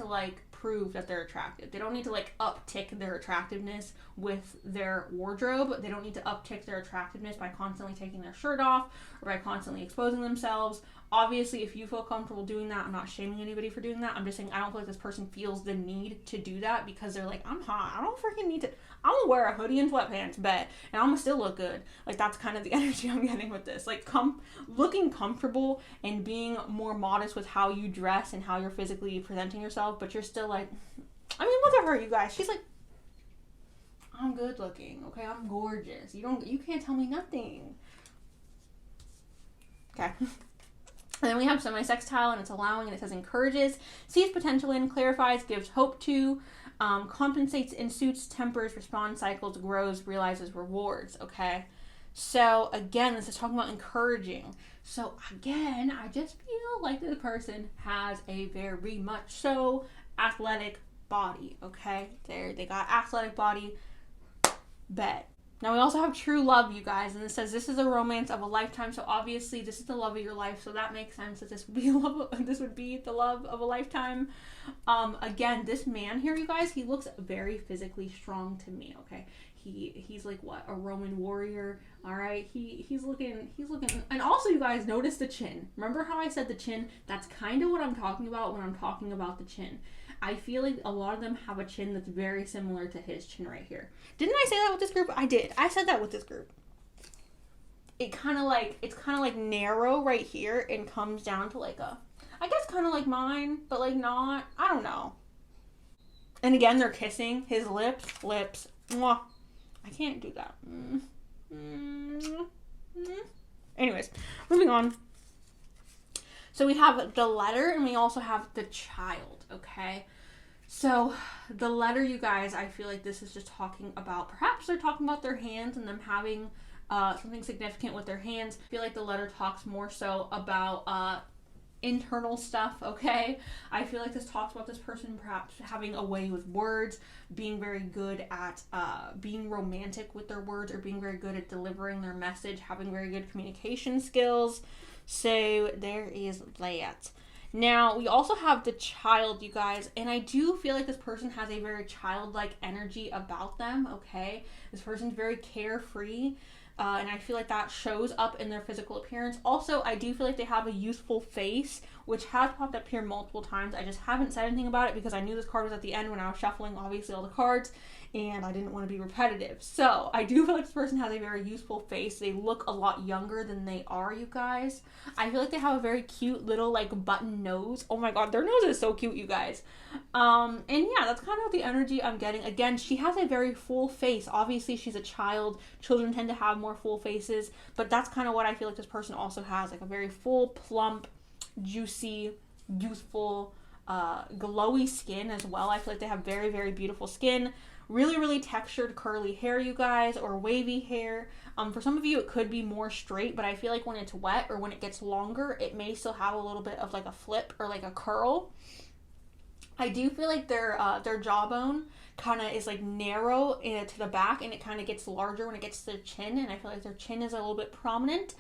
like prove that they're attractive. They don't need to like uptick their attractiveness with their wardrobe. They don't need to uptick their attractiveness by constantly taking their shirt off or by constantly exposing themselves. Obviously, if you feel comfortable doing that, I'm not shaming anybody for doing that. I'm just saying I don't feel like this person feels the need to do that because they're like, I'm hot. I don't freaking need to. I'm gonna wear a hoodie and sweatpants, bet, and I'm gonna still look good. Like, that's kind of the energy I'm getting with this. Like, looking comfortable and being more modest with how you dress and how you're physically presenting yourself, but you're still like, I mean, look at her, you guys. She's like, I'm good looking, okay? I'm gorgeous. You can't tell me nothing. Okay. And then we have semi-sextile, and it's allowing, and it says encourages, sees potential in, clarifies, gives hope to, compensates, institutes, tempers, responds, cycles, grows, realizes, rewards, okay? So, again, this is talking about encouraging. So, again, I just feel like this person has a very much so athletic body, okay? They got athletic body, bet. Now we also have true love, you guys, and it says this is a romance of a lifetime. So obviously this is the love of your life, so that makes sense that this would be the love of a lifetime. Again, this man here, you guys, he looks very physically strong to me. Okay, he's like what, a Roman warrior. All right, he's looking, and also you guys notice the chin. Remember how I said the chin? That's kind of what I'm talking about when I'm talking about the chin. I feel like a lot of them have a chin that's very similar to his chin right here. Didn't I say that with this group? I did. I said that with this group. It's kind of like narrow right here and comes down to like I guess kind of like mine, but like not. I don't know. And again, they're kissing his lips. Mwah. I can't do that. Anyways, moving on. So we have the letter and we also have the child, okay? So the letter, you guys, I feel like this is just talking about, perhaps they're talking about their hands and them having something significant with their hands. I feel like the letter talks more so about internal stuff, okay? I feel like this talks about this person perhaps having a way with words, being very good at being romantic with their words, or being very good at delivering their message, having very good communication skills. So there is that. Now we also have the child, you guys, and I do feel like this person has a very childlike energy about them, okay? This person's very carefree. And I feel like that shows up in their physical appearance. Also, I do feel like they have a youthful face, which has popped up here multiple times. I just haven't said anything about it because I knew this card was at the end when I was shuffling, obviously, all the cards, and I didn't want to be repetitive. So I do feel like this person has a very youthful face. They look a lot younger than they are, you guys. I feel like they have a very cute little like button nose. Oh my god, their nose is so cute, you guys. And yeah, that's kind of the energy I'm getting. Again, she has a very full face. Obviously, she's a child. Children tend to have more full faces, but that's kind of what I feel like this person also has, like a very full, plump, juicy, youthful, glowy skin as well. I feel like they have very, very beautiful skin. Really, really textured curly hair, you guys, or wavy hair. For some of you, it could be more straight, but I feel like when it's wet or when it gets longer, it may still have a little bit of like a flip or like a curl. I do feel like their jawbone kind of is like narrow to the back, and it kind of gets larger when it gets to their chin, and I feel like their chin is a little bit prominent.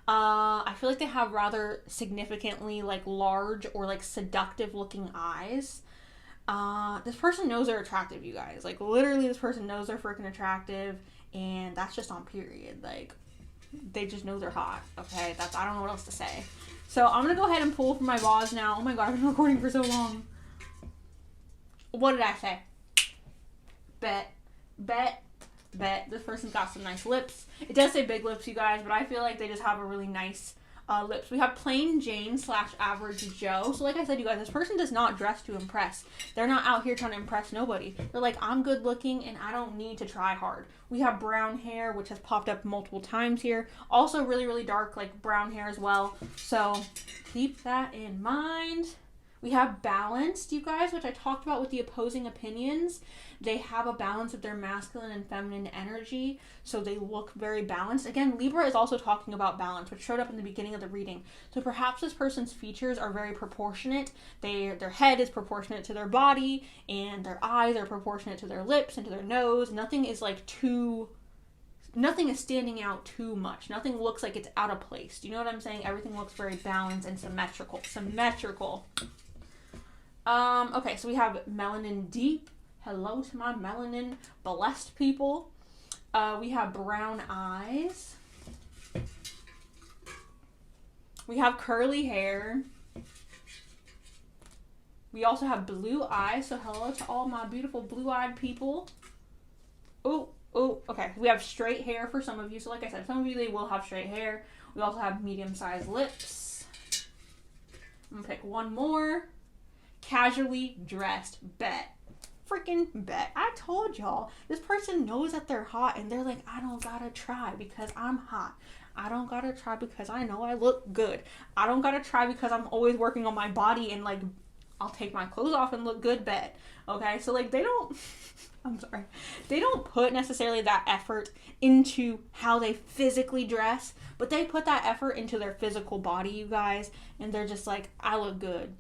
I feel like they have rather significantly like large or like seductive looking eyes. This person knows they're attractive, you guys. Like literally this person knows they're freaking attractive, and that's just on period. Like they just know they're hot. Okay, I don't know what else to say. So I'm gonna go ahead and pull from my vase now. Oh my god, I've been recording for so long. What did I say? Bet. This person's got some nice lips. It does say big lips, you guys, but I feel like they just have a really nice lips. We have plain Jane / average Joe. So like I said, you guys, this person does not dress to impress. They're not out here trying to impress nobody. They're like, I'm good looking and I don't need to try hard. We have brown hair, which has popped up multiple times here. Also really, really dark, like brown hair as well. So keep that in mind. We have balanced, you guys, which I talked about with the opposing opinions. They have a balance of their masculine and feminine energy, so they look very balanced. Again, Libra is also talking about balance, which showed up in the beginning of the reading. So perhaps this person's features are very proportionate. Their head is proportionate to their body, and their eyes are proportionate to their lips and to their nose. Nothing is standing out too much. Nothing looks like it's out of place. Do you know what I'm saying? Everything looks very balanced and symmetrical. Okay, so we have melanin deep. Hello to my melanin blessed people. We have brown eyes. We have curly hair. We also have blue eyes, so hello to all my beautiful blue-eyed people. Oh, okay. We have straight hair for some of you. So like I said, some of you, they will have straight hair. We also have medium-sized lips. I'm gonna pick one more. Casually dressed. Bet. Freaking bet. I told y'all, this person knows that they're hot, and they're like, I don't gotta try because I'm hot. I don't gotta try because I know I look good. I don't gotta try because I'm always working on my body and like I'll take my clothes off and look good. Bet. Okay, so like they don't they don't put necessarily that effort into how they physically dress, but they put that effort into their physical body, you guys, and they're just like, I look good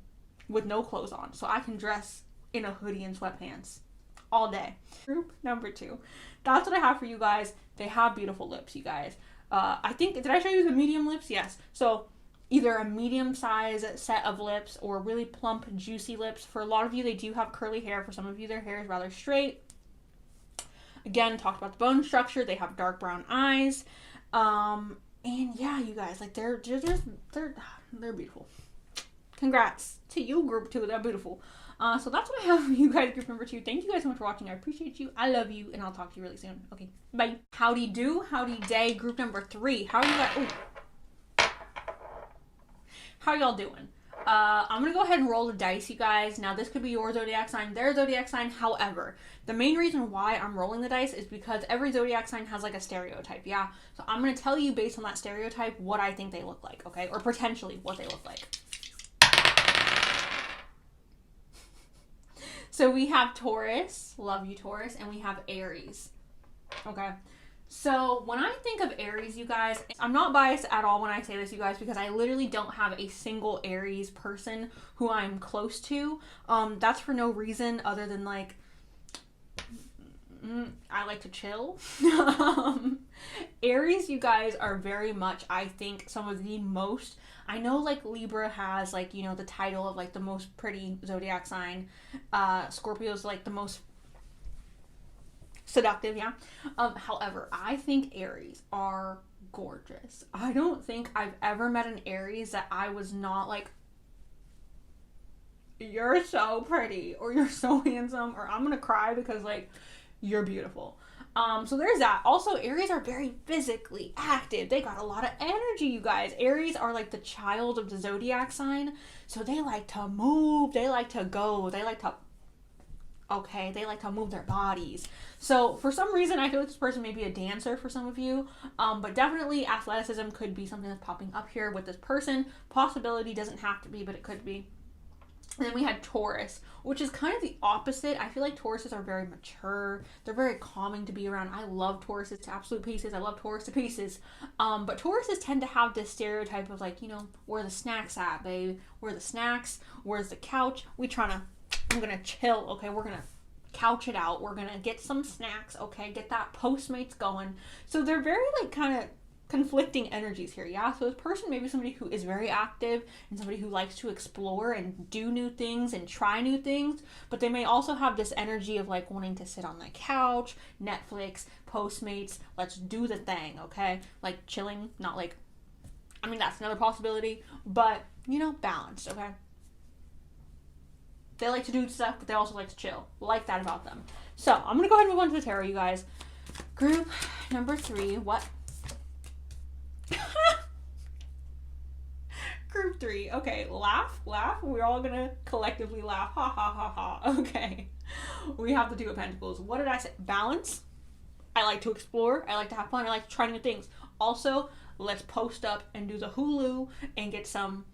with no clothes on, so I can dress in a hoodie and sweatpants all day. Group number 2. That's what I have for you guys. They have beautiful lips, you guys. I think, did I show you the medium lips? Yes. So either a medium size set of lips or really plump, juicy lips. For a lot of you, they do have curly hair. For some of you, their hair is rather straight. Again, talked about the bone structure. They have dark brown eyes. And yeah, you guys, like they're beautiful. Congrats to you, group 2. They're beautiful. So that's what I have for you guys, group number 2. Thank you guys so much for watching. I appreciate you. I love you, and I'll talk to you really soon. Okay, bye. Howdy do, howdy day, group number 3. How are you guys? Ooh. How y'all doing? I'm gonna go ahead and roll the dice, you guys. Now, this could be your zodiac sign, their zodiac sign. However, the main reason why I'm rolling the dice is because every zodiac sign has like a stereotype, yeah? So I'm gonna tell you based on that stereotype what I think they look like, okay? Or potentially what they look like. So we have Taurus, love you Taurus, and we have Aries, okay? So when I think of Aries, you guys, I'm not biased at all when I say this, you guys, because I literally don't have a single Aries person who I'm close to. That's for no reason other than like, I like to chill. Aries, you guys, are very much, I think, some of the most, I know like Libra has like, you know, the title of like the most pretty zodiac sign. Scorpio's like the most seductive, yeah. However, I think Aries are gorgeous. I don't think I've ever met an Aries that I was not like, you're so pretty, or you're so handsome, or I'm gonna cry because like you're beautiful. So there's that. Also, Aries are very physically active. They got a lot of energy, you guys. Aries are like the child of the zodiac sign, so they like to move, they like to go, they like to move their bodies. So for some reason, I feel like this person may be a dancer for some of you, but definitely athleticism could be something that's popping up here with this person. Possibility, doesn't have to be, but it could be. And then we had Taurus, which is kind of the opposite. I feel like Tauruses are very mature. They're very calming to be around. I love Tauruses to absolute pieces. I love Taurus to pieces. But Tauruses tend to have this stereotype of like, you know, where are the snacks at, babe? Where are the snacks? Where's the couch? I'm gonna chill, okay? We're gonna couch it out. We're gonna get some snacks, okay? Get that Postmates going. So they're very like kind of conflicting energies here, yeah? So this person may be somebody who is very active and somebody who likes to explore and do new things and try new things, but they may also have this energy of like wanting to sit on the couch, Netflix, Postmates, let's do the thing, okay? Like chilling, not like, I mean, that's another possibility, but, you know, balanced, okay? They like to do stuff, but they also like to chill. Like that about them. So, I'm going to go ahead and move on to the tarot, you guys. Group number 3, what? Group 3. Okay, laugh. We're all gonna collectively laugh. Ha ha ha ha. Okay. We have the Two of Pentacles. What did I say? Balance. I like to explore. I like to have fun. I like to try new things. Also, let's post up and do the Hulu and get some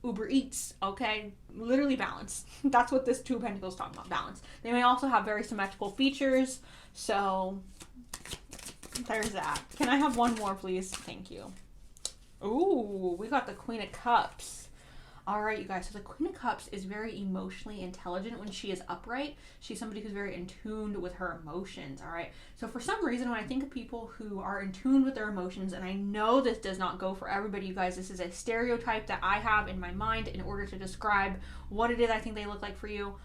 Uber Eats. Okay? Literally balance. That's what this Two of Pentacles is talking about. Balance. They may also have very symmetrical features. So, there's that. Can I have one more, please? Thank you. Ooh, we got the Queen of Cups. All right, you guys. So the Queen of Cups is very emotionally intelligent when she is upright. She's somebody who's very in tune with her emotions, all right? So for some reason, when I think of people who are in tune with their emotions, and I know this does not go for everybody, you guys, this is a stereotype that I have in my mind in order to describe what it is I think they look like for you.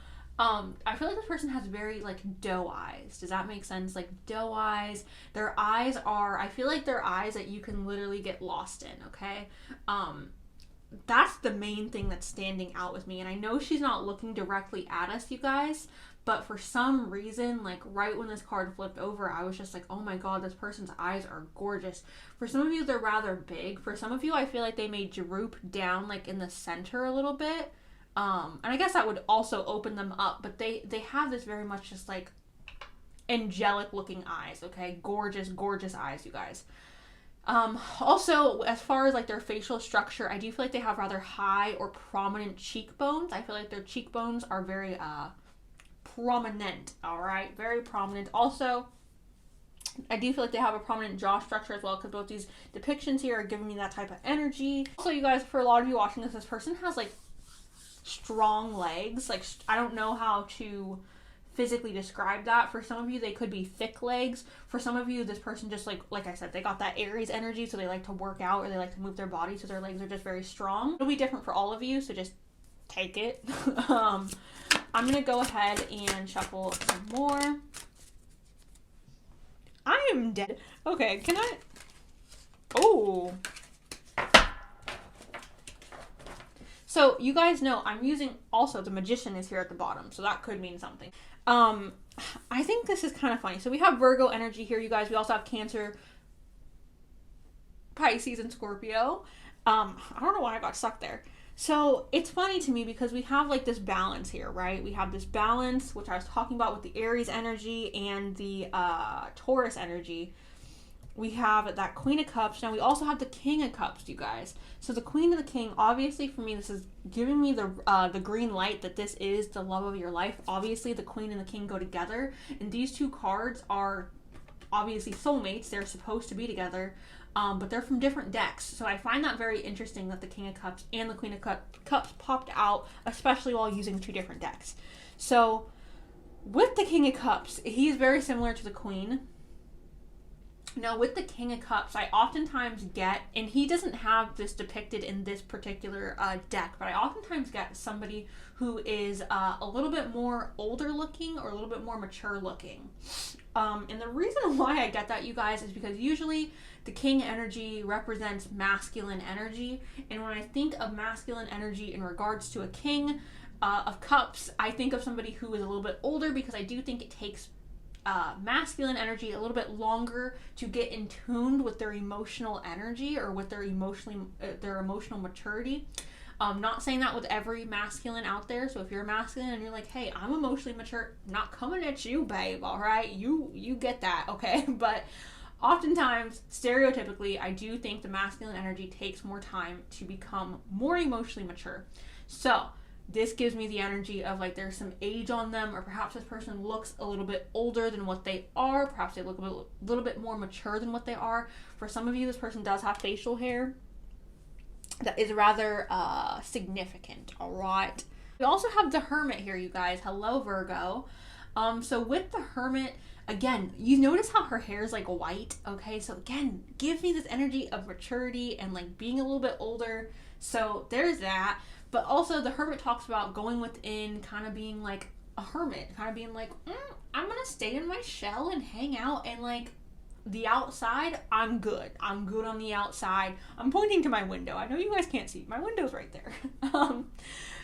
I feel like this person has very, like, doe eyes. Does that make sense? Like, doe eyes. Their eyes are, I feel like they're eyes that you can literally get lost in, okay? That's the main thing that's standing out with me. And I know she's not looking directly at us, you guys, but for some reason, like, right when this card flipped over, I was just like, oh my god, this person's eyes are gorgeous. For some of you, they're rather big. For some of you, I feel like they may droop down, like, in the center a little bit. And I guess that would also open them up, but they have this very much just like angelic looking eyes, okay? Gorgeous, gorgeous eyes, you guys. Also, as far as like their facial structure, I do feel like they have rather high or prominent cheekbones. I feel like their cheekbones are very, prominent, alright? Very prominent. Also, I do feel like they have a prominent jaw structure as well, because both these depictions here are giving me that type of energy. Also, you guys, for a lot of you watching this person has like strong legs. Like, I don't know how to physically describe that. For some of you, they could be thick legs. For some of you, this person just like I said, they got that Aries energy, so they like to work out or they like to move their body, so their legs are just very strong. It'll be different for all of you, so just take it. I'm gonna go ahead and shuffle some more. I am dead. Okay, can I? Oh. So, you guys know I'm using, also, the Magician is here at the bottom, so that could mean something. I think this is kind of funny. So, we have Virgo energy here, you guys. We also have Cancer, Pisces, and Scorpio. I don't know why I got stuck there. So, it's funny to me because we have, like, this balance here, right? We have this balance, which I was talking about with the Aries energy and the Taurus energy. We have that Queen of Cups. Now, we also have the King of Cups, you guys. So, the Queen and the King, obviously, for me, this is giving me the green light that this is the love of your life. Obviously, the Queen and the King go together. And these two cards are obviously soulmates. They're supposed to be together. But they're from different decks. So, I find that very interesting that the King of Cups and the Queen of Cups popped out, especially while using two different decks. So, with the King of Cups, he's very similar to the Queen. Now, with the King of Cups, I oftentimes get, and he doesn't have this depicted in this particular deck, but I oftentimes get somebody who is a little bit more older looking or a little bit more mature looking. And the reason why I get that, you guys, is because usually the king energy represents masculine energy. And when I think of masculine energy in regards to a king of cups, I think of somebody who is a little bit older, because I do think it takes masculine energy a little bit longer to get in tune with their emotional energy, or with their emotional maturity. Not saying that with every masculine out there. So if you're a masculine and you're like, hey, I'm emotionally mature, not coming at you, babe, all right? You get that, okay? But oftentimes, stereotypically, I do think the masculine energy takes more time to become more emotionally mature. So this gives me the energy of like there's some age on them, or perhaps this person looks a little bit older than what they are. Perhaps they look a little bit more mature than what they are. For some of you, this person does have facial hair that is rather significant, all right? We also have the Hermit here, you guys. Hello, Virgo. So with the Hermit, again, you notice how her hair is like white, okay? So again, gives me this energy of maturity and like being a little bit older. So there's that. But also the Hermit talks about going within, kind of being like a hermit, kind of being like, I'm gonna stay in my shell and hang out, and like the outside, I'm good. I'm good on the outside. I'm pointing to my window. I know you guys can't see. My window's right there.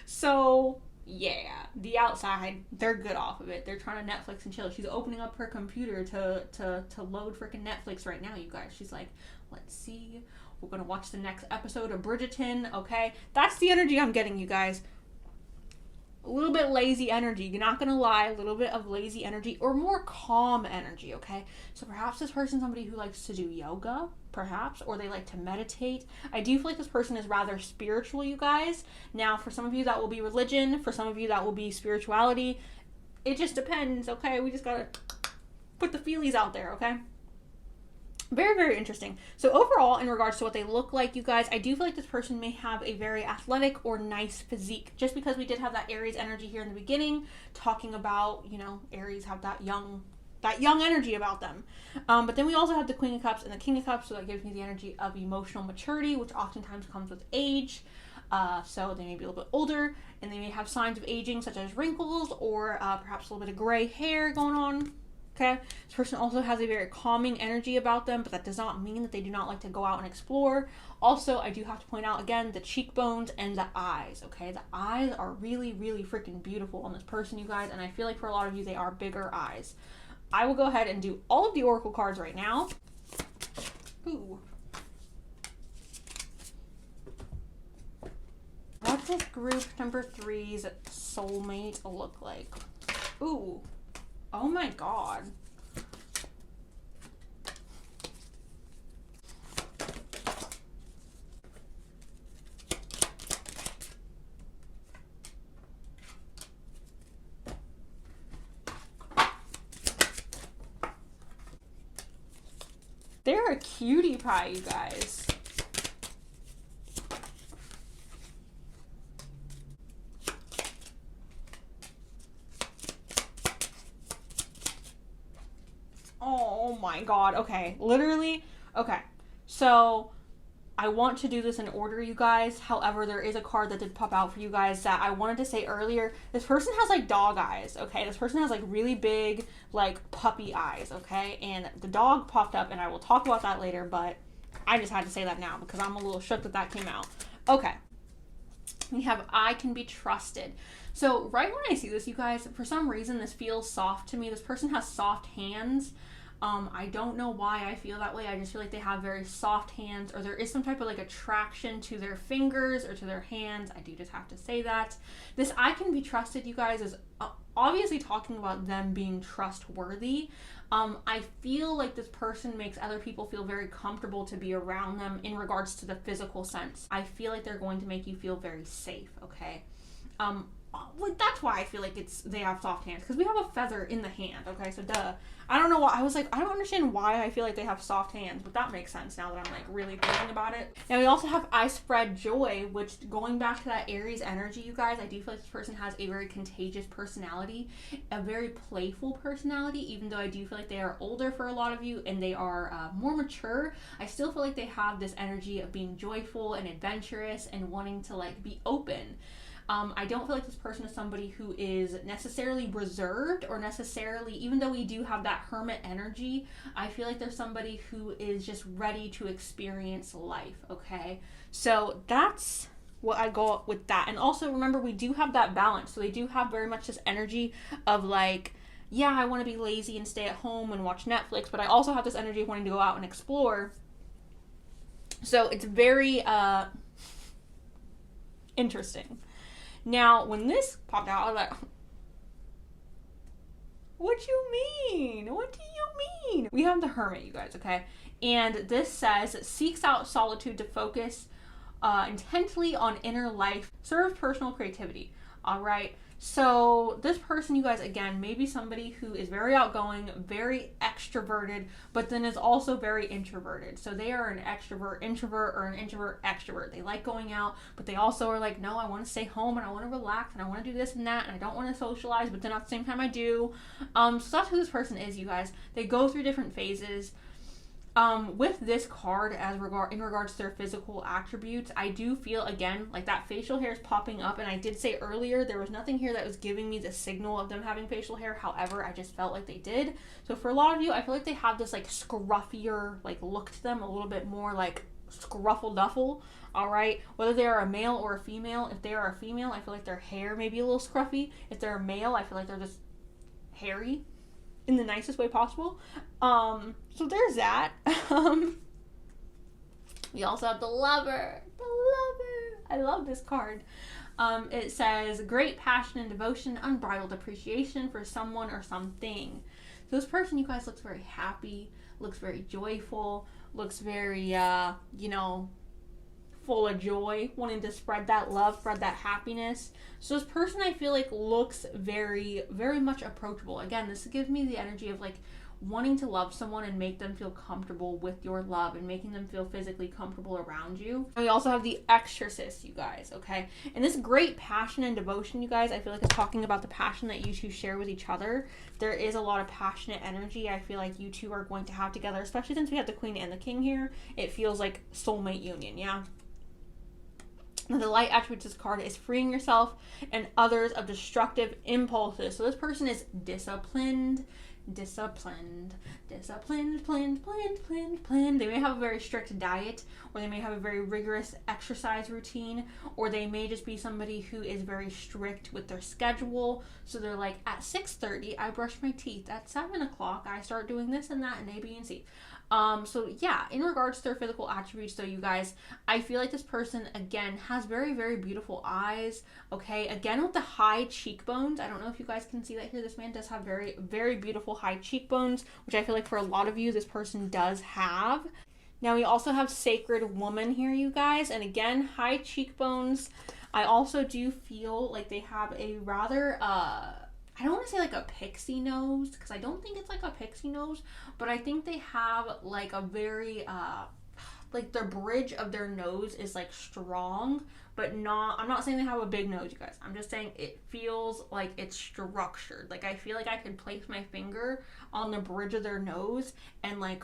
So yeah, the outside, they're good off of it. They're trying to Netflix and chill. She's opening up her computer to load freaking Netflix right now, you guys. She's like, let's see. We're going to watch the next episode of Bridgerton, okay? That's the energy I'm getting, you guys. A little bit lazy energy. You're not going to lie. A little bit of lazy energy, or more calm energy, okay? So perhaps this person's somebody who likes to do yoga, perhaps, or they like to meditate. I do feel like this person is rather spiritual, you guys. Now, for some of you, that will be religion. For some of you, that will be spirituality. It just depends, okay? We just got to put the feelies out there, okay? Very, very interesting. So overall, in regards to what they look like, you guys, I do feel like this person may have a very athletic or nice physique, just because we did have that Aries energy here in the beginning, talking about, you know, Aries have that young energy about them. But then we also have the Queen of Cups and the King of Cups, so that gives me the energy of emotional maturity, which oftentimes comes with age. So they may be a little bit older, and they may have signs of aging, such as wrinkles, or perhaps a little bit of gray hair going on. Okay, this person also has a very calming energy about them, but that does not mean that they do not like to go out and explore. Also, I do have to point out again the cheekbones and the eyes, okay? The eyes are really, really freaking beautiful on this person, you guys, and I feel like for a lot of you, they are bigger eyes. I will go ahead and do all of the oracle cards right now. Ooh. What does group number 3's soulmate look like? Ooh. Oh my god. They're a cutie pie, you guys. Oh my god. Okay. Literally. Okay. So I want to do this in order, you guys. However, there is a card that did pop out for you guys that I wanted to say earlier. This person has like dog eyes, okay? This person has like really big, like puppy eyes, okay? And the dog popped up, and I will talk about that later, but I just had to say that now because I'm a little shook that came out. Okay. We have I can be trusted. So right when I see this, you guys, for some reason, this feels soft to me. This person has soft hands. I don't know why I feel that way. I just feel like they have very soft hands, or there is some type of like attraction to their fingers or to their hands. I do just have to say that. This I can be trusted, you guys, is obviously talking about them being trustworthy. I feel like this person makes other people feel very comfortable to be around them in regards to the physical sense. I feel like they're going to make you feel very safe, okay? Like that's why I feel like they have soft hands, because we have a feather in the hand, okay? So duh. I don't know why. I was like, I don't understand why I feel like they have soft hands, but that makes sense now that I'm like really thinking about it. Now we also have I spread joy, which going back to that Aries energy, you guys, I do feel like this person has a very contagious personality, a very playful personality, even though I do feel like they are older for a lot of you and they are more mature. I still feel like they have this energy of being joyful and adventurous and wanting to like be open. I don't feel like this person is somebody who is necessarily reserved or necessarily, even though we do have that hermit energy, I feel like there's somebody who is just ready to experience life, okay? So that's what I go with that. And also remember, we do have that balance. So they do have very much this energy of like, yeah, I want to be lazy and stay at home and watch Netflix, but I also have this energy of wanting to go out and explore. So it's very interesting. Now, when this popped out, I was like, what you mean? What do you mean? We have the Hermit, you guys, okay? And this says, seeks out solitude to focus intently on inner life, serves personal creativity. All right. So this person, you guys, again, maybe somebody who is very outgoing, very extroverted, but then is also very introverted. So they are an extrovert introvert or an introvert extrovert. They like going out, but they also are like, no, I want to stay home and I want to relax and I want to do this and that and I don't want to socialize, but then at the same time I do. So that's who this person is, you guys. They go through different phases. With this card in regards to their physical attributes, I do feel, again, like that facial hair is popping up, and I did say earlier there was nothing here that was giving me the signal of them having facial hair. However, I just felt like they did. So for a lot of you, I feel like they have this like scruffier like look to them, a little bit more like scruffle duffle. All right, whether they are a male or a female. If they are a female, I feel like their hair may be a little scruffy. If they're a male, I feel like they're just hairy in the nicest way possible. So there's that. We also have the Lover. The Lover. I love this card. It says, great passion and devotion, unbridled appreciation for someone or something. So this person, you guys, looks very happy, looks very joyful, looks very, full of joy, wanting to spread that love, spread that happiness. So this person, I feel like, looks very, very much approachable. Again, this gives me the energy of like wanting to love someone and make them feel comfortable with your love and making them feel physically comfortable around you. And we also have the Exorcist, you guys, okay? And this great passion and devotion, you guys, I feel like is talking about the passion that you two share with each other. There is a lot of passionate energy I feel like you two are going to have together, especially since we have the Queen and the King here. It feels like soulmate union, yeah? Now, the light attributes of this card is freeing yourself and others of destructive impulses. So this person is disciplined. They may have a very strict diet, or they may have a very rigorous exercise routine, or they may just be somebody who is very strict with their schedule. So they're like, at 6:30 I brush my teeth, at 7 o'clock I start doing this and that and A, B, and C. So yeah, in regards to their physical attributes though, you guys, I feel like this person, again, has very, very beautiful eyes, okay? Again, with the high cheekbones, I don't know if you guys can see that here, this man does have very, very beautiful high cheekbones, which I feel like for a lot of you, this person does have. Now, we also have Sacred Woman here, you guys, and again, high cheekbones. I also do feel like they have a rather, I don't want to say like a pixie nose, because I don't think it's like a pixie nose, but I think they have like a very, like the bridge of their nose is like strong, but not, I'm not saying they have a big nose, you guys. I'm just saying it feels like it's structured. Like I feel like I could place my finger on the bridge of their nose and like,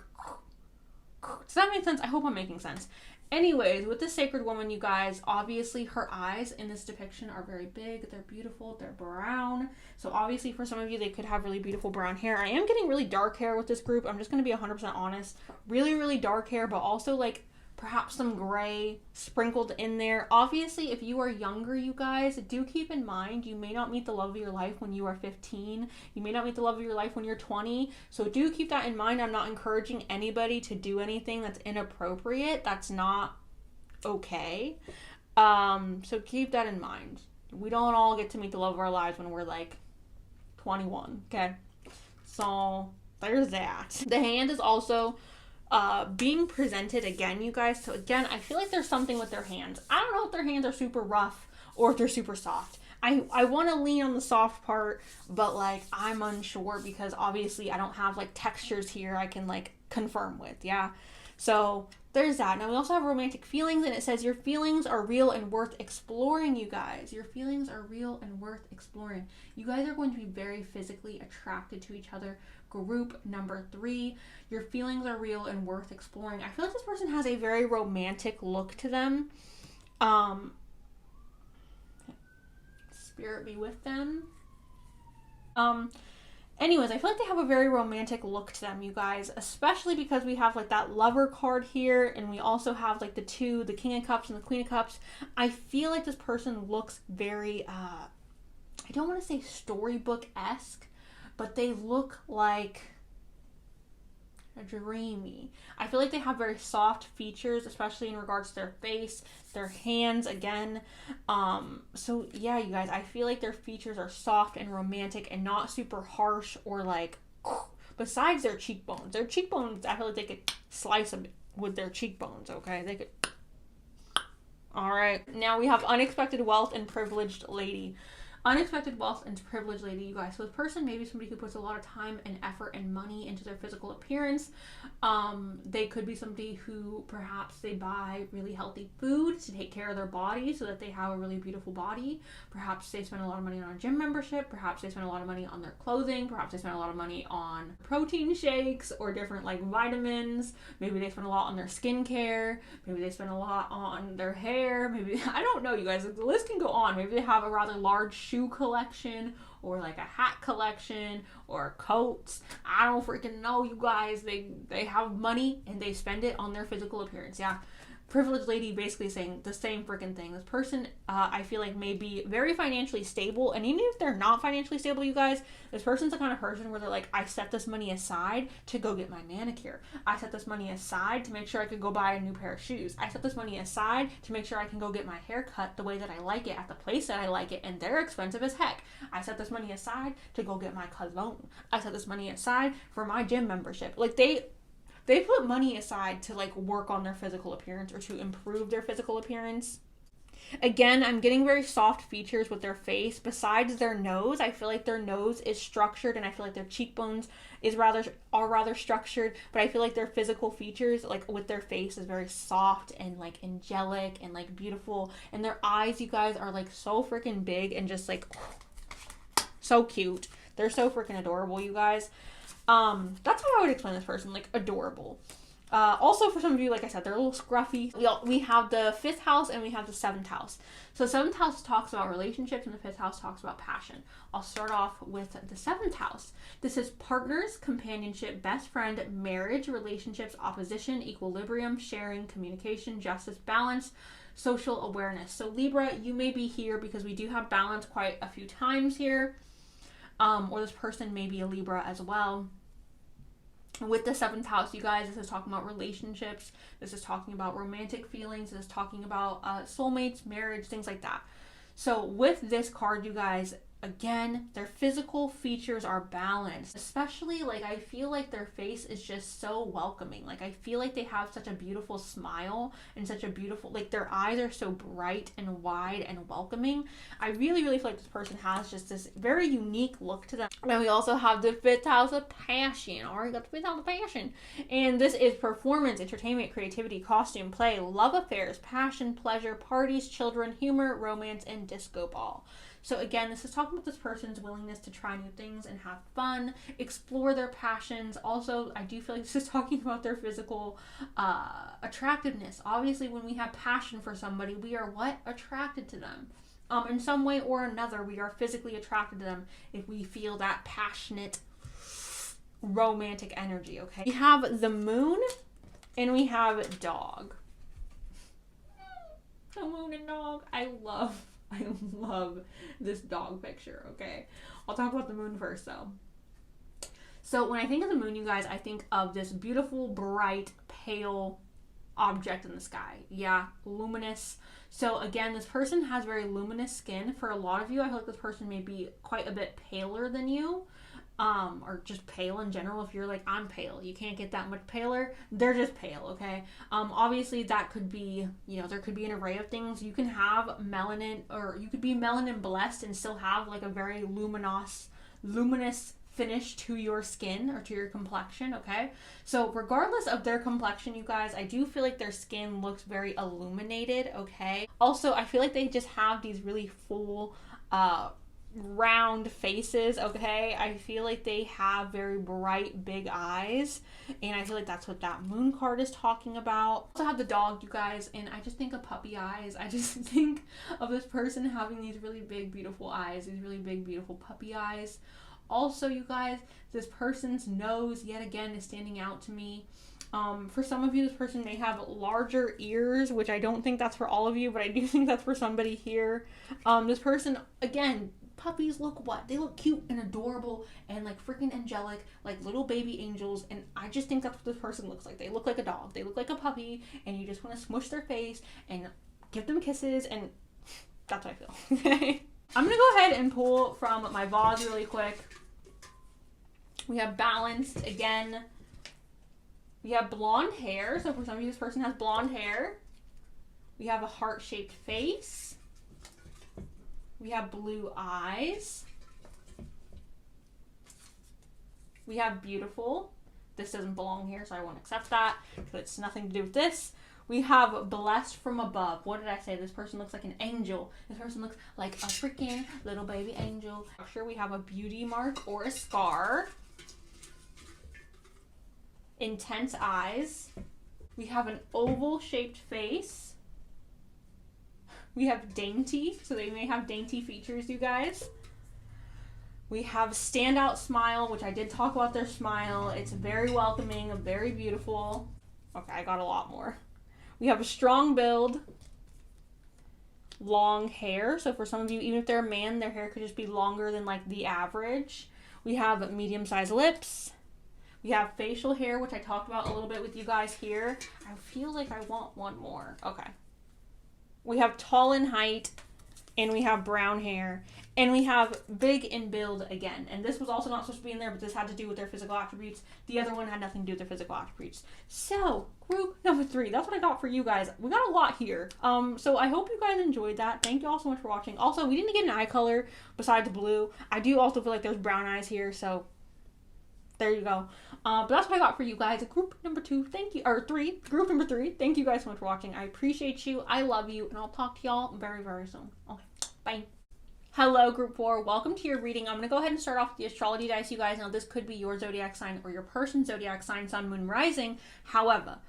does that make sense? I hope I'm making sense. Anyways, with the Sacred Woman, you guys, obviously her eyes in this depiction are very big. They're beautiful. They're brown. So obviously for some of you, they could have really beautiful brown hair. I am getting really dark hair with this group. I'm just going to be 100% honest. Really, really dark hair, but also like perhaps some gray sprinkled in there. Obviously, if you are younger, you guys, do keep in mind you may not meet the love of your life when you are 15. You may not meet the love of your life when you're 20. So do keep that in mind. I'm not encouraging anybody to do anything that's inappropriate. That's not okay. So keep that in mind. We don't all get to meet the love of our lives when we're like 21, okay? So there's that. The hand is also being presented again, you guys. So again, I feel like there's something with their hands. I don't know if their hands are super rough or if they're super soft. I want to lean on the soft part, but like I'm unsure because obviously I don't have like textures here I can like confirm with, yeah? So there's that. Now we also have romantic feelings, and it says your feelings are real and worth exploring, you guys. Your feelings are real and worth exploring. You guys are going to be very physically attracted to each other. Group number 3, your feelings are real and worth exploring. I feel like this person has a very romantic look to them. spirit be with them. Anyways, I feel like they have a very romantic look to them, you guys, especially because we have like that lover card here, and we also have like the King of Cups and the Queen of Cups. I feel like this person looks very, I don't want to say storybook-esque, but they look like dreamy. I feel like they have very soft features, especially in regards to their face, their hands again. So yeah, you guys, I feel like their features are soft and romantic and not super harsh or like, besides their cheekbones. Their cheekbones, I feel like they could slice them with their cheekbones, okay? They could. All right, now we have unexpected wealth and privileged lady. Unexpected wealth and privileged lady, you guys. So this person may be somebody who puts a lot of time and effort and money into their physical appearance. They could be somebody who perhaps they buy really healthy food to take care of their body so that they have a really beautiful body. Perhaps they spend a lot of money on a gym membership. Perhaps they spend a lot of money on their clothing. Perhaps they spend a lot of money on protein shakes or different like vitamins. Maybe they spend a lot on their skincare. Maybe they spend a lot on their hair. Maybe, I don't know, you guys. The list can go on. Maybe they have a rather large shoe collection or like a hat collection or coats. I don't freaking know, you guys. They have money and they spend it on their physical appearance. Yeah. Privileged lady basically saying the same freaking thing. This person, I feel like, may be very financially stable, and even if they're not financially stable, you guys, this person's the kind of person where they're like, I set this money aside to go get my manicure. I set this money aside to make sure I could go buy a new pair of shoes. I set this money aside to make sure I can go get my hair cut the way that I like it at the place that I like it, and they're expensive as heck. I set this money aside to go get my cologne. I set this money aside for my gym membership. Like, they put money aside to like work on their physical appearance or to improve their physical appearance. Again, I'm getting very soft features with their face. Besides their nose, I feel like their nose is structured, and I feel like their cheekbones are rather structured, but I feel like their physical features, like with their face, is very soft and like angelic and like beautiful. And their eyes, you guys, are like so freaking big and just like so cute. They're so freaking adorable, you guys. That's how I would explain this person, like adorable. Also for some of you, like I said, they're a little scruffy. We have the 5th house and we have the 7th house. So 7th house talks about relationships and the 5th house talks about passion. I'll start off with the 7th house. This is partners, companionship, best friend, marriage, relationships, opposition, equilibrium, sharing, communication, justice, balance, social awareness. So Libra, you may be here because we do have balance quite a few times here. Or this person may be a Libra as well. With the 7th house, you guys, this is talking about relationships. This is talking about romantic feelings. This is talking about soulmates, marriage, things like that. So with this card, you guys, again, their physical features are balanced. Especially, like, I feel like their face is just so welcoming. Like, I feel like they have such a beautiful smile and such a beautiful, like, their eyes are so bright and wide and welcoming. I really, really feel like this person has just this very unique look to them. Then we also have the 5th house of passion. Already got the 5th house of passion. And this is performance, entertainment, creativity, costume, play, love affairs, passion, pleasure, parties, children, humor, romance, and disco ball. So again, this is talking about this person's willingness to try new things and have fun, explore their passions. Also, I do feel like this is talking about their physical attractiveness. Obviously, when we have passion for somebody, we are what? Attracted to them. In some way or another, we are physically attracted to them if we feel that passionate, romantic energy, okay? We have the moon and we have dog. The moon and dog. I love this dog picture, okay? I'll talk about the moon first, though. So when I think of the moon, you guys, I think of this beautiful, bright, pale object in the sky. Yeah, luminous. So again, this person has very luminous skin. For a lot of you, I feel like this person may be quite a bit paler than you. Or just pale in general. If you're like, I'm pale, you can't get that much paler, they're just pale, okay? Obviously that could be, you know, there could be an array of things. You can have melanin, or you could be melanin blessed and still have like a very luminous finish to your skin or to your complexion, okay? So regardless of their complexion, you guys, I do feel like their skin looks very illuminated, okay? Also, I feel like they just have these really full, round faces, okay? I feel like they have very bright, big eyes, and I feel like that's what that moon card is talking about. I also have the dog, you guys, and I just think of puppy eyes. I just think of this person having these really big, beautiful eyes, these really big, beautiful puppy eyes. Also, you guys, this person's nose, yet again, is standing out to me. For some of you, this person may have larger ears, which I don't think that's for all of you, but I do think that's for somebody here. This person, again, puppies look what? They look cute and adorable and like freaking angelic, like little baby angels, and I just think that's what this person looks like. They look like a dog. They look like a puppy, and you just want to smush their face and give them kisses, and that's what I feel. Okay. I'm going to go ahead and pull from my vase really quick. We have balanced again. We have blonde hair. So for some of you, this person has blonde hair. We have a heart-shaped face. We have blue eyes. We have beautiful. This doesn't belong here, so I won't accept that because it's nothing to do with this. We have blessed from above. What did I say? This person looks like an angel. This person looks like a freaking little baby angel. Sure, we have a beauty mark or a scar. Intense eyes. We have an oval shaped face. We have dainty, so they may have dainty features, you guys. We have standout smile, which I did talk about their smile. It's very welcoming, very beautiful. Okay, I got a lot more. We have a strong build. Long hair, so for some of you, even if they're a man, their hair could just be longer than like the average. We have medium-sized lips. We have facial hair, which I talked about a little bit with you guys here. I feel like I want one more. Okay. We have tall in height, and we have brown hair, and we have big in build again. And this was also not supposed to be in there, but this had to do with their physical attributes. The other one had nothing to do with their physical attributes. So, group number 3. That's what I got for you guys. We got a lot here. So I hope you guys enjoyed that. Thank you all so much for watching. Also, we didn't get an eye color besides blue. I do also feel like there's brown eyes here, so there you go. But that's what I got for you guys. Group number 2, thank you, or 3, group number 3. Thank you guys so much for watching. I appreciate you. I love you, and I'll talk to y'all very, very soon. Okay, bye. Hello, group 4. Welcome to your reading. I'm going to go ahead and start off with the astrology dice, you guys. Now, this could be your zodiac sign or your person's zodiac sign, sun, moon, rising. However,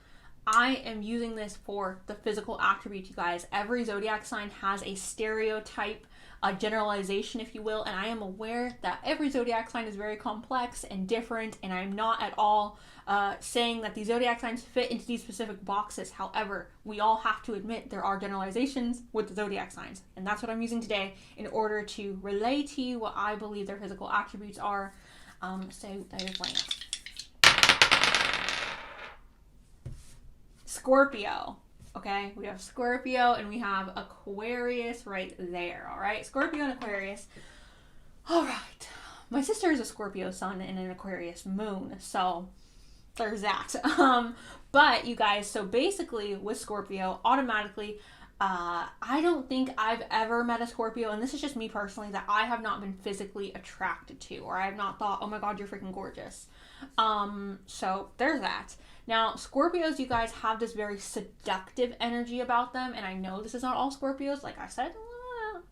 I am using this for the physical attributes, you guys. Every zodiac sign has a stereotype, a generalization, if you will, and I am aware that every zodiac sign is very complex and different, and I'm not at all saying that the zodiac signs fit into these specific boxes. However, we all have to admit there are generalizations with the zodiac signs, and that's what I'm using today in order to relay to you what I believe their physical attributes are. So there's one. Scorpio. Okay, we have Scorpio and we have Aquarius right there. All right, Scorpio and Aquarius. All right, my sister is a Scorpio sun and an Aquarius moon, so there's that. But you guys, so basically with Scorpio, automatically, I don't think I've ever met a Scorpio, and this is just me personally, that I have not been physically attracted to, or I have not thought, oh my god, you're freaking gorgeous. So there's that. Now, Scorpios, you guys, have this very seductive energy about them, and I know this is not all Scorpios, like I said,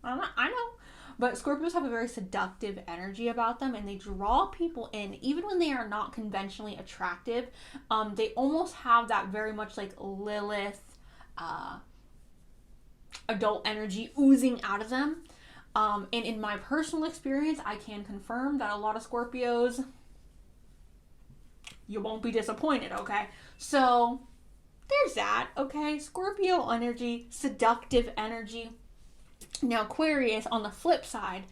I know, but Scorpios have a very seductive energy about them, and they draw people in, even when they are not conventionally attractive. They almost have that very much like Lilith, adult energy oozing out of them. And in my personal experience, I can confirm that a lot of Scorpios, you won't be disappointed, okay? So there's that, okay? Scorpio energy, seductive energy. Now, Aquarius, on the flip side,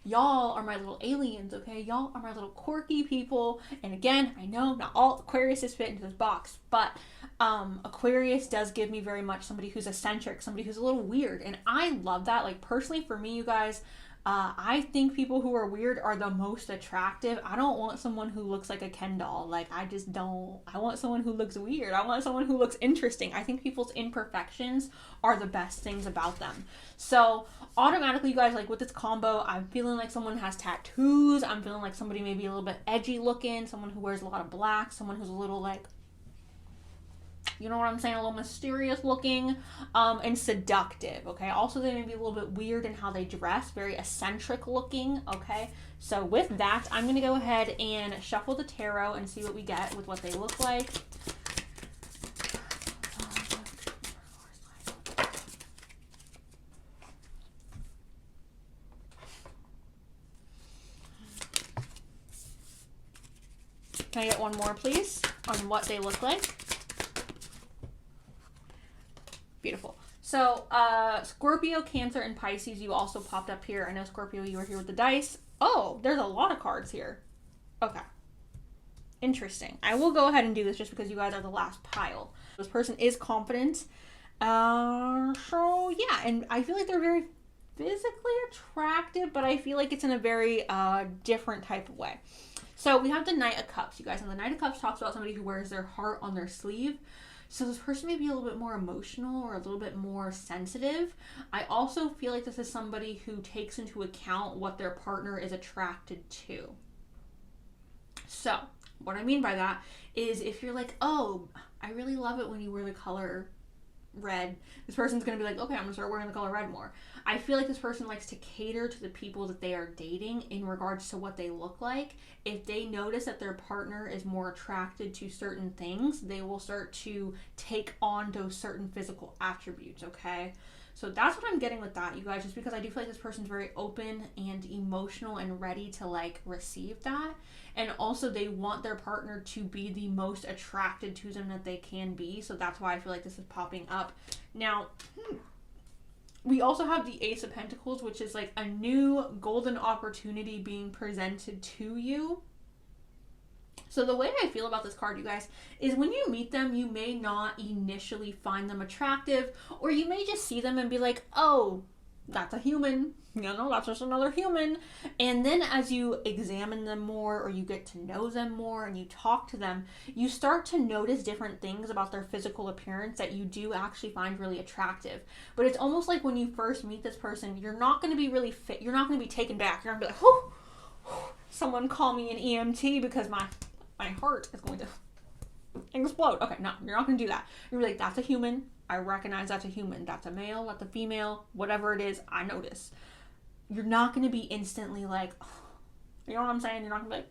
y'all are my little aliens, okay? Y'all are my little quirky people. And again, I know not all Aquariuses fit into this box, but Aquarius does give me very much somebody who's eccentric, somebody who's a little weird. And I love that. Like, personally, for me, you guys, I think people who are weird are the most attractive. I don't want someone who looks like a Ken doll. Like, I just don't. I want someone who looks weird. I want someone who looks interesting. I think people's imperfections are the best things about them. So, automatically, you guys, like, with this combo, I'm feeling like someone has tattoos. I'm feeling like somebody maybe a little bit edgy looking. Someone who wears a lot of black. Someone who's a little, like, You know what I'm saying? A little mysterious looking, and seductive, okay? Also, they may be a little bit weird in how they dress, very eccentric looking, okay? So with that, I'm going to go ahead and shuffle the tarot and see what we get with what they look like. Can I get one more, please, on what they look like? Beautiful. So, Scorpio, Cancer, and Pisces, you also popped up here. I know, Scorpio, you were here with the dice. Oh, there's a lot of cards here. Okay. Interesting. I will go ahead and do this just because you guys are the last pile. This person is confident. So, yeah, and I feel like they're very physically attractive, but I feel like it's in a very different type of way. So we have the Knight of Cups, you guys. And the Knight of Cups talks about somebody who wears their heart on their sleeve. So this person may be a little bit more emotional or a little bit more sensitive. I also feel like this is somebody who takes into account what their partner is attracted to. So what I mean by that is if you're like, oh, I really love it when you wear the color red, this person's going to be like, okay, I'm going to start wearing the color red more. I feel like this person likes to cater to the people that they are dating in regards to what they look like. If they notice that their partner is more attracted to certain things, they will start to take on those certain physical attributes, okay? So that's what I'm getting with that, you guys, just because I do feel like this person's very open and emotional and ready to like receive that. And also they want their partner to be the most attracted to them that they can be. So that's why I feel like this is popping up. Now, we also have the Ace of Pentacles, which is like a new golden opportunity being presented to you. So the way I feel about this card, you guys, is when you meet them, you may not initially find them attractive, or you may just see them and be like, oh, that's a human, you know, that's just another human. And then as you examine them more, or you get to know them more and you talk to them, you start to notice different things about their physical appearance that you do actually find really attractive. But it's almost like when you first meet this person, you're not going to be really fit. You're not going to be taken back. You're going to be like, oh, someone call me an EMT because my heart is going to explode. Okay, no, you're not going to do that. You're like, that's a human. I recognize that's a human. That's a male, that's a female, whatever it is, I notice. You're not going to be instantly like, oh, you know what I'm saying? You're not going to be like,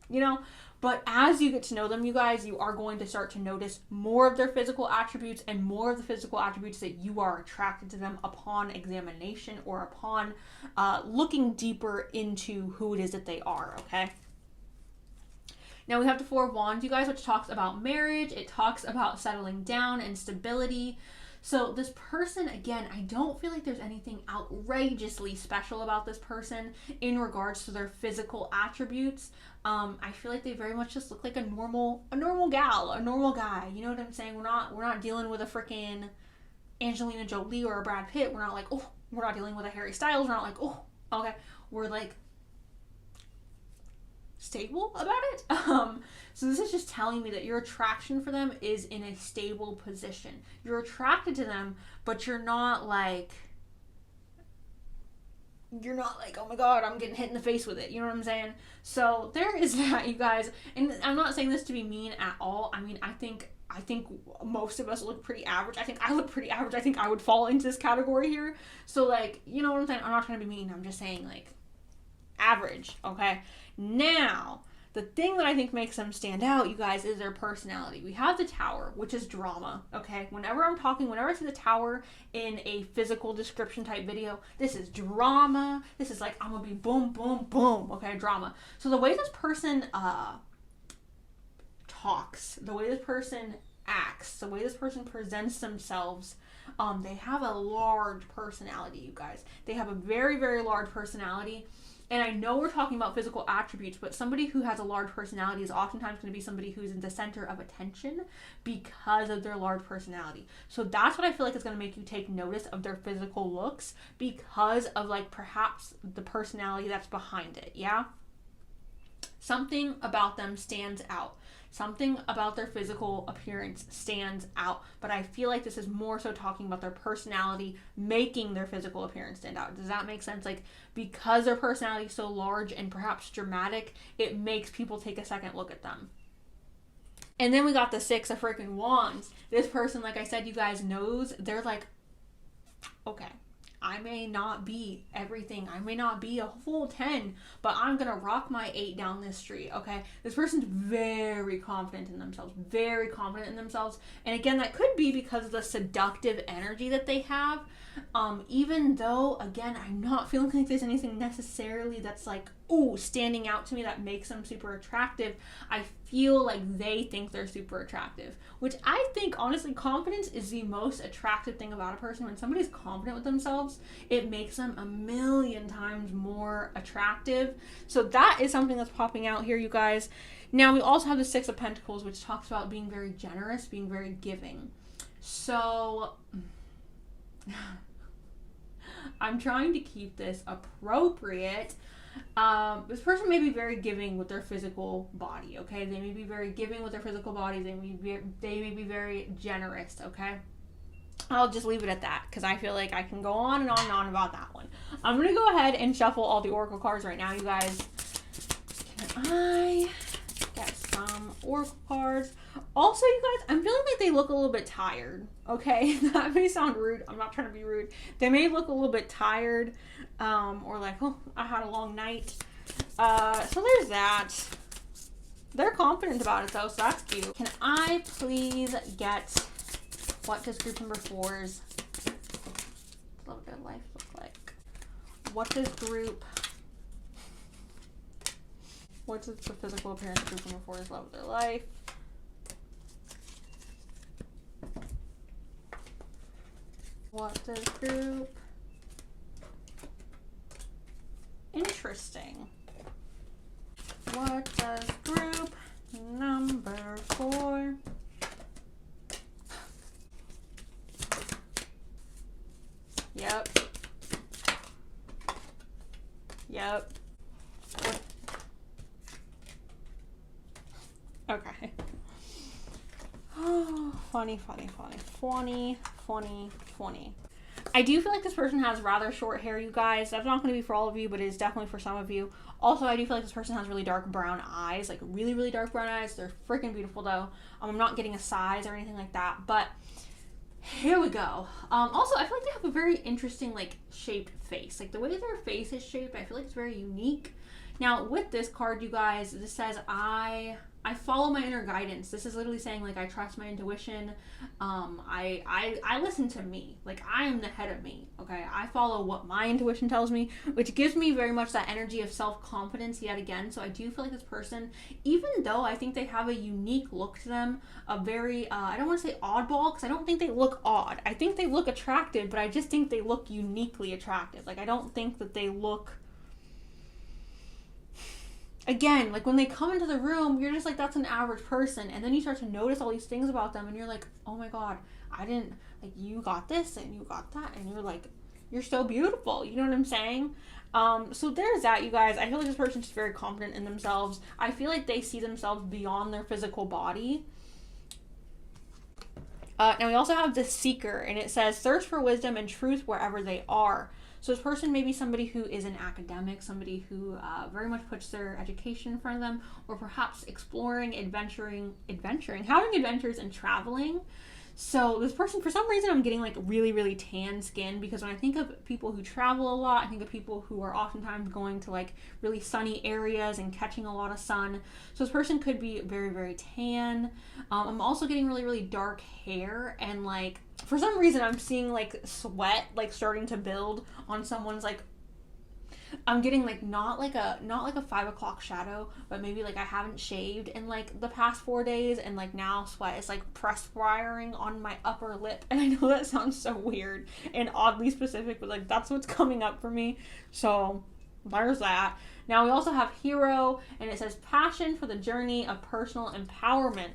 you know? But as you get to know them, you guys, you are going to start to notice more of their physical attributes and more of the physical attributes that you are attracted to them upon examination or upon looking deeper into who it is that they are, okay? Now we have the Four of Wands, you guys, which talks about marriage. It talks about settling down and stability. So this person, again, I don't feel like there's anything outrageously special about this person in regards to their physical attributes. I feel like they very much just look like a normal gal, a normal guy. You know what I'm saying? We're not dealing with a freaking Angelina Jolie or a Brad Pitt. We're not like, oh, we're not dealing with a Harry Styles. We're not like, oh, okay. We're like stable about it. So this is just telling me that your attraction for them is in a stable position. You're attracted to them, but you're not like, oh my god, I'm getting hit in the face with it. You know what I'm saying? So there is that, you guys. And I'm not saying this to be mean at all. I mean, I think most of us look pretty average. I think I look pretty average. I think I would fall into this category here. So like, you know what I'm saying? I'm not trying to be mean. I'm just saying like average, okay? Now, the thing that I think makes them stand out, you guys, is their personality. We have the Tower, which is drama, okay? Whenever I see the Tower in a physical description type video, this is drama. This is like, I'm gonna be boom, boom, boom, okay? Drama. So the way this person talks, the way this person acts, the way this person presents themselves, they have a large personality, you guys. They have a very, very large personality. And I know we're talking about physical attributes, but somebody who has a large personality is oftentimes going to be somebody who's in the center of attention because of their large personality. So that's what I feel like is going to make you take notice of their physical looks because of like perhaps the personality that's behind it, yeah? Something about them stands out. Something about their physical appearance stands out, but I feel like this is more so talking about their personality making their physical appearance stand out. Does that make sense? Like, because their personality is so large and perhaps dramatic, it makes people take a second look at them. And then we got the Six of freaking Wands. This person, like I said, you guys knows, they're like, okay, I may not be everything. I may not be a full 10, but I'm going to rock my 8 down this street, okay? This person's very confident in themselves, very confident in themselves. And again, that could be because of the seductive energy that they have. Even though, again, I'm not feeling like there's anything necessarily that's like, ooh, standing out to me that makes them super attractive. I feel like they think they're super attractive, which I think, honestly, confidence is the most attractive thing about a person. When somebody's confident with themselves, it makes them a million times more attractive. So that is something that's popping out here, you guys. Now, we also have the Six of Pentacles, which talks about being very generous, being very giving. So I'm trying to keep this appropriate. This person may be very giving with their physical body, okay? They may be very giving with their physical body. They may be very generous, okay? I'll just leave it at that because I feel like I can go on and on and on about that one. I'm going to go ahead and shuffle all the oracle cards right now, you guys. Can I get some oracle cards? Also, you guys, I'm feeling like they look a little bit tired, okay? That may sound rude. I'm not trying to be rude. They may look a little bit tired, or like, oh, I had a long night. So there's that. They're confident about it, though, so that's cute. Can I please get, what does group number 4's love of their life look like? What does the physical appearance of group number 4's love of their life? What does group? Interesting. What does group number 4? Yep. Yep. Okay. Oh, funny. I do feel like this person has rather short hair, you guys. That's not going to be for all of you, but it is definitely for some of you. Also, I do feel like this person has really dark brown eyes, like really, really dark brown eyes. They're freaking beautiful, though. I'm not getting a size or anything like that, but here we go. Also, I feel like they have a very interesting, like, shaped face. Like, the way their face is shaped, I feel like it's very unique. Now, with this card, you guys, this says, I follow my inner guidance. This is literally saying, like, I trust my intuition. I listen to me. Like, I am the head of me, okay? I follow what my intuition tells me, which gives me very much that energy of self-confidence yet again. So I do feel like this person, even though I think they have a unique look to them, a very, I don't want to say oddball, because I don't think they look odd. I think they look attractive, but I just think they look uniquely attractive. Like, I don't think that they look... Again, like when they come into the room, you're just like, that's an average person. And then you start to notice all these things about them and you're like, oh my God, I didn't, like, you got this and you got that. And you're like, you're so beautiful. You know what I'm saying? So there's that, you guys. I feel like this person's just very confident in themselves. I feel like they see themselves beyond their physical body. Now we also have the Seeker, and it says, search for wisdom and truth wherever they are. So this person may be somebody who is an academic, somebody who very much puts their education in front of them, or perhaps exploring, adventuring, having adventures and traveling. So this person, for some reason, I'm getting like really, really tan skin, because when I think of people who travel a lot, I think of people who are oftentimes going to like really sunny areas and catching a lot of sun. So this person could be very, very tan. I'm also getting really, really dark hair, and like for some reason I'm seeing like sweat like starting to build on someone's like, I'm getting like not like a 5 o'clock shadow, but maybe like I haven't shaved in like the past 4 days, and like now sweat is like perspiring on my upper lip. And I know that sounds so weird and oddly specific, but like that's what's coming up for me. So there's that. Now we also have Hero, and it says passion for the journey of personal empowerment.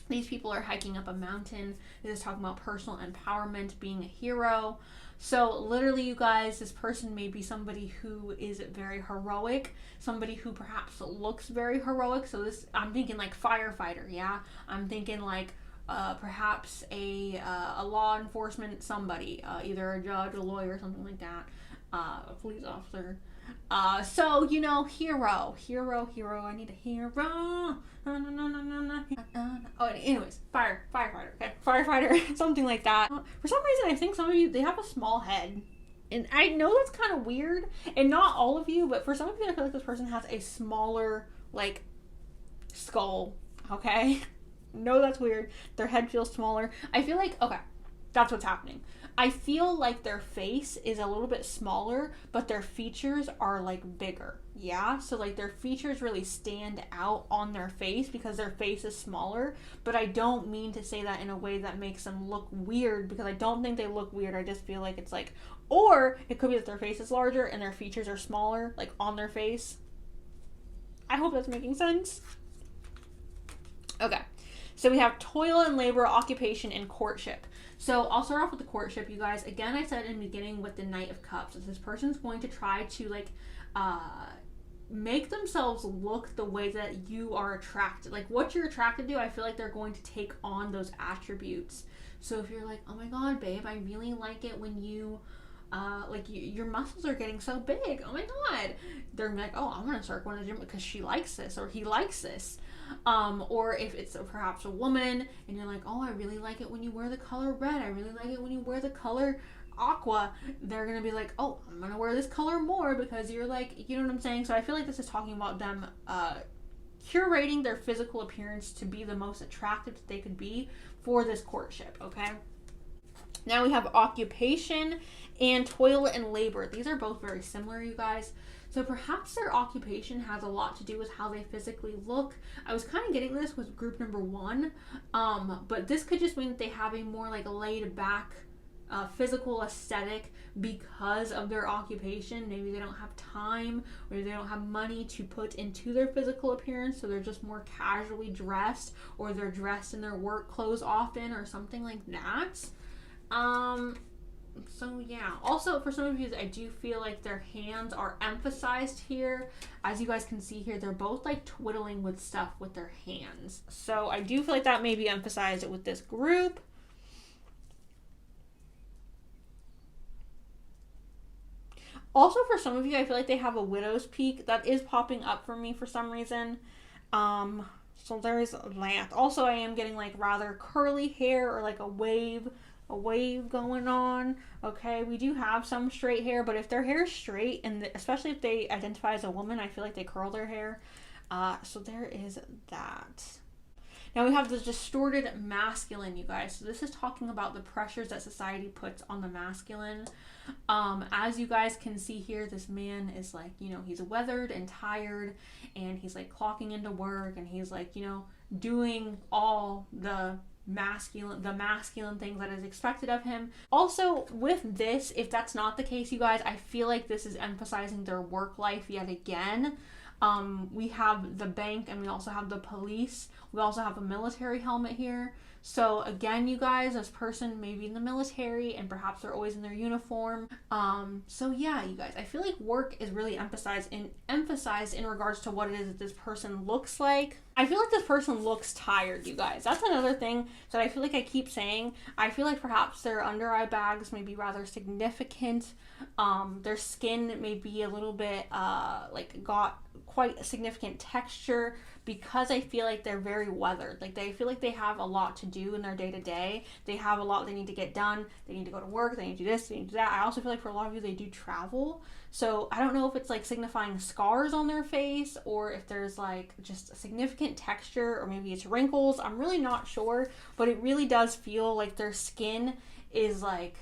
These people are hiking up a mountain. This is talking about personal empowerment, being a hero. So literally, you guys, this person may be somebody who is very heroic, somebody who perhaps looks very heroic. So this, I'm thinking like firefighter, yeah? I'm thinking like perhaps a law enforcement somebody, either a judge, a lawyer, something like that, a police officer. So, you know, hero. I need a hero. Oh, anyways, firefighter, okay? Firefighter, something like that. For some reason, I think some of you, they have a small head. And I know that's kind of weird. And not all of you, but for some of you, I feel like this person has a smaller, like, skull, okay? No, that's weird. Their head feels smaller. I feel like, okay, that's what's happening. I feel like their face is a little bit smaller, but their features are like bigger. Yeah, so like their features really stand out on their face because their face is smaller, but I don't mean to say that in a way that makes them look weird, because I don't think they look weird. I just feel like it's like, or it could be that their face is larger and their features are smaller, like on their face. I hope that's making sense. Okay, so we have toil and labor, occupation, and courtship. So I'll start off with the courtship, you guys. Again, I said in the beginning with the Knight of Cups, this person's going to try to like make themselves look the way that you are attracted. Like what you're attracted to, I feel like they're going to take on those attributes. So if you're like, oh my god, babe, I really like it when you your muscles are getting so big. Oh my god. They're like, oh, I'm gonna start going to the gym because she likes this or he likes this. Or if it's perhaps a woman and you're like, oh, I really like it when you wear the color red. I really like it when you wear the color aqua. They're gonna be like, oh, I'm gonna wear this color more because you're like, you know what I'm saying? So I feel like this is talking about them curating their physical appearance to be the most attractive that they could be for this courtship, okay? Now we have occupation and toil and labor. These are both very similar, you guys. So perhaps their occupation has a lot to do with how they physically look. I was kind of getting this with group number 1, but this could just mean that they have a more like laid back physical aesthetic because of their occupation. Maybe they don't have time, or they don't have money to put into their physical appearance, so they're just more casually dressed, or they're dressed in their work clothes often, or something like that. So yeah, also for some of you, I do feel like their hands are emphasized here. As you guys can see here, they're both like twiddling with stuff with their hands. So I do feel like that may be emphasized with this group. Also for some of you, I feel like they have a widow's peak. That is popping up for me for some reason. So there's that. Also, I am getting like rather curly hair, or like a wave going on. Okay, we do have some straight hair, but if their hair is straight, and especially if they identify as a woman, I feel like they curl their hair. So there is that. Now we have the distorted masculine, you guys. So this is talking about the pressures that society puts on the masculine. As you guys can see here, this man is like, you know, he's weathered and tired, and he's like clocking into work, and he's like, you know, doing all the masculine things that is expected of him. Also with this, if that's not the case, you guys, I feel like this is emphasizing their work life yet again. We have the bank, and we also have the police. We also have a military helmet here. So again, you guys, this person may be in the military, and perhaps they're always in their uniform. So yeah, you guys, I feel like work is really emphasized in regards to what it is that this person looks like. I feel like this person looks tired, you guys. That's another thing that I feel like I keep saying. I feel like perhaps their under eye bags may be rather significant. Their skin may be a little bit like got quite a significant texture, because I feel like they're very weathered. Like they feel like they have a lot to do in their day to day. They have a lot they need to get done. They need to go to work. They need to do this. They need to do that. I also feel like for a lot of you, they do travel. So I don't know if it's like signifying scars on their face, or if there's like just a significant texture, or maybe it's wrinkles. I'm really not sure, but it really does feel like their skin is like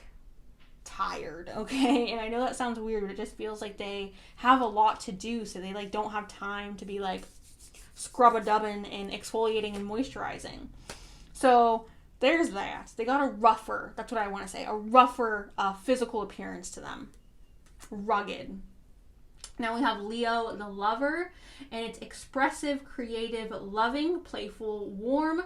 tired, okay? And I know that sounds weird, but it just feels like they have a lot to do, so they like don't have time to be like scrub-a-dubbing and exfoliating and moisturizing. So there's that. They got a rougher, that's what I want to say, a rougher physical appearance to them. Rugged. Now we have Leo, the lover, and it's expressive, creative, loving, playful, warm,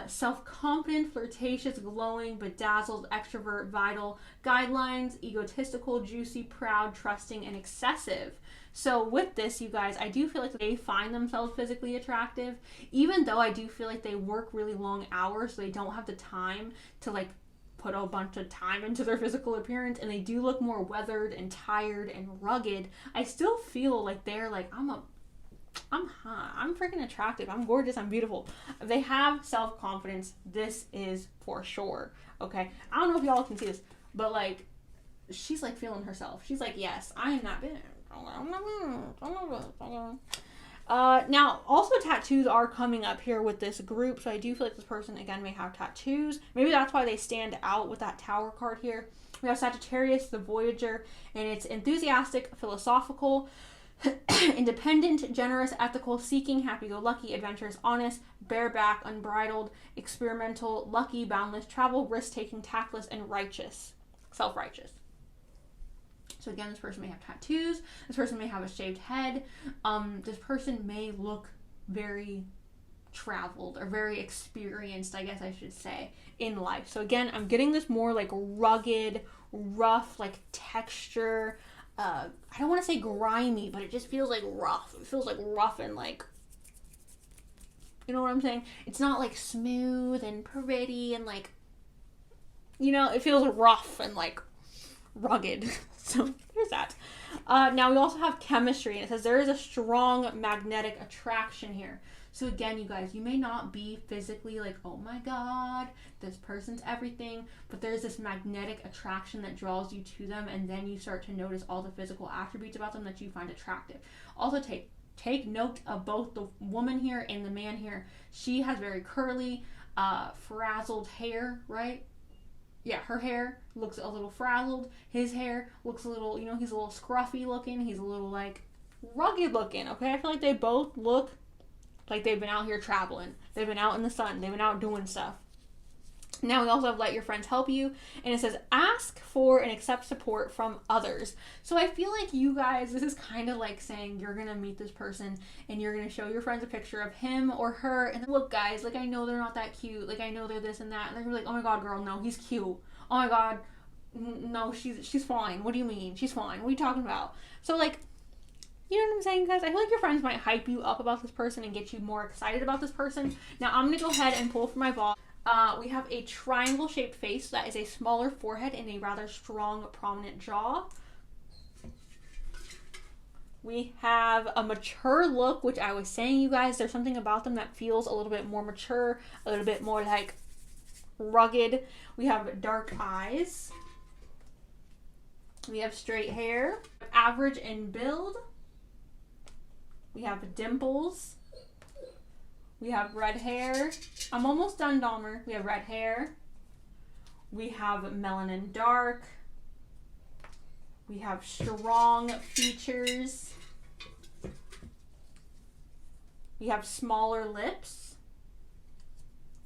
self-confident, flirtatious, glowing, bedazzled, extrovert, vital, guidelines, egotistical, juicy, proud, trusting, and excessive. So with this, you guys, I do feel like they find themselves physically attractive, even though I do feel like they work really long hours, so they don't have the time to like put a bunch of time into their physical appearance and they do look more weathered and tired and rugged, I still feel like they're like, I'm hot, I'm freaking attractive, I'm gorgeous, I'm beautiful. They have self-confidence. This is for sure. Okay, I don't know if y'all can see this, but like, she's like feeling herself. She's like, yes, I am that bitch. Now, also tattoos are coming up here with this group, so I do feel like this person, again, may have tattoos. Maybe that's why they stand out with that Tower card here. We have Sagittarius, the Voyager, and it's enthusiastic, philosophical, independent, generous, ethical, seeking, happy-go-lucky, adventurous, honest, bareback, unbridled, experimental, lucky, boundless, travel, risk-taking, tactless, and righteous, self-righteous. So again, this person may have tattoos. This person may have a shaved head. This person may look very traveled or very experienced, I guess I should say, in life. So again, I'm getting this more like rugged, rough, like texture. I don't want to say grimy, but it just feels like rough. It feels like rough and like, you know what I'm saying? It's not like smooth and pretty and like, you know, it feels rough and like rugged. So there's that. Now we also have chemistry, and it says there is a strong magnetic attraction here. So again, you guys, you may not be physically like, oh my god, this person's everything, but there's this magnetic attraction that draws you to them, and then you start to notice all the physical attributes about them that you find attractive. Also take note of both the woman here and the man here. She has very curly, frazzled hair, right? Yeah, her hair looks a little frazzled. His hair looks a little, you know, he's a little scruffy looking. He's a little, like, rugged looking, okay? I feel like they both look like they've been out here traveling. They've been out in the sun. They've been out doing stuff. Now we also have let your friends help you. And it says ask for and accept support from others. So I feel like you guys, this is kind of like saying you're going to meet this person and you're going to show your friends a picture of him or her. And look, guys, like I know they're not that cute. Like I know they're this and that. And they're going to be like, oh my God, girl, no, he's cute. Oh my God, no, she's fine. What do you mean? She's fine. What are you talking about? So like, you know what I'm saying, guys? I feel like your friends might hype you up about this person and get you more excited about this person. Now I'm going to go ahead and pull for my ball. We have a triangle-shaped face that is a smaller forehead and a rather strong, prominent jaw. We have a mature look, which I was saying, you guys, there's something about them that feels a little bit more mature, a little bit more like rugged. We have dark eyes. We have straight hair. Average in build. We have dimples. We have red hair. I'm almost done, Dahmer. We have red hair. We have melanin dark. We have strong features. We have smaller lips.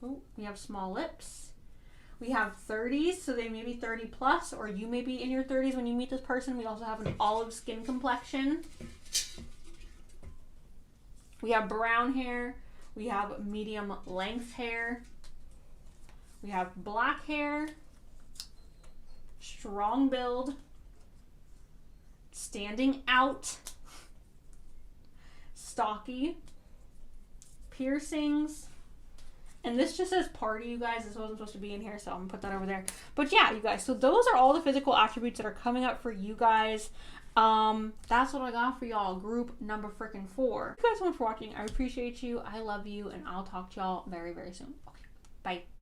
Oh, we have small lips. We have 30s, so they may be 30 plus, or you may be in your 30s when you meet this person. We also have an olive skin complexion. We have brown hair. We have medium length hair. We have black hair. Strong build. Standing out. Stocky. Piercings. And this just says party, you guys. This wasn't supposed to be in here, so I'm going to put that over there. But yeah, you guys. So those are all the physical attributes that are coming up for you guys. That's what I got for y'all. Group number freaking 4. Thank you guys so much for watching. I appreciate you. I love you. And I'll talk to y'all very, very soon. Okay. Bye.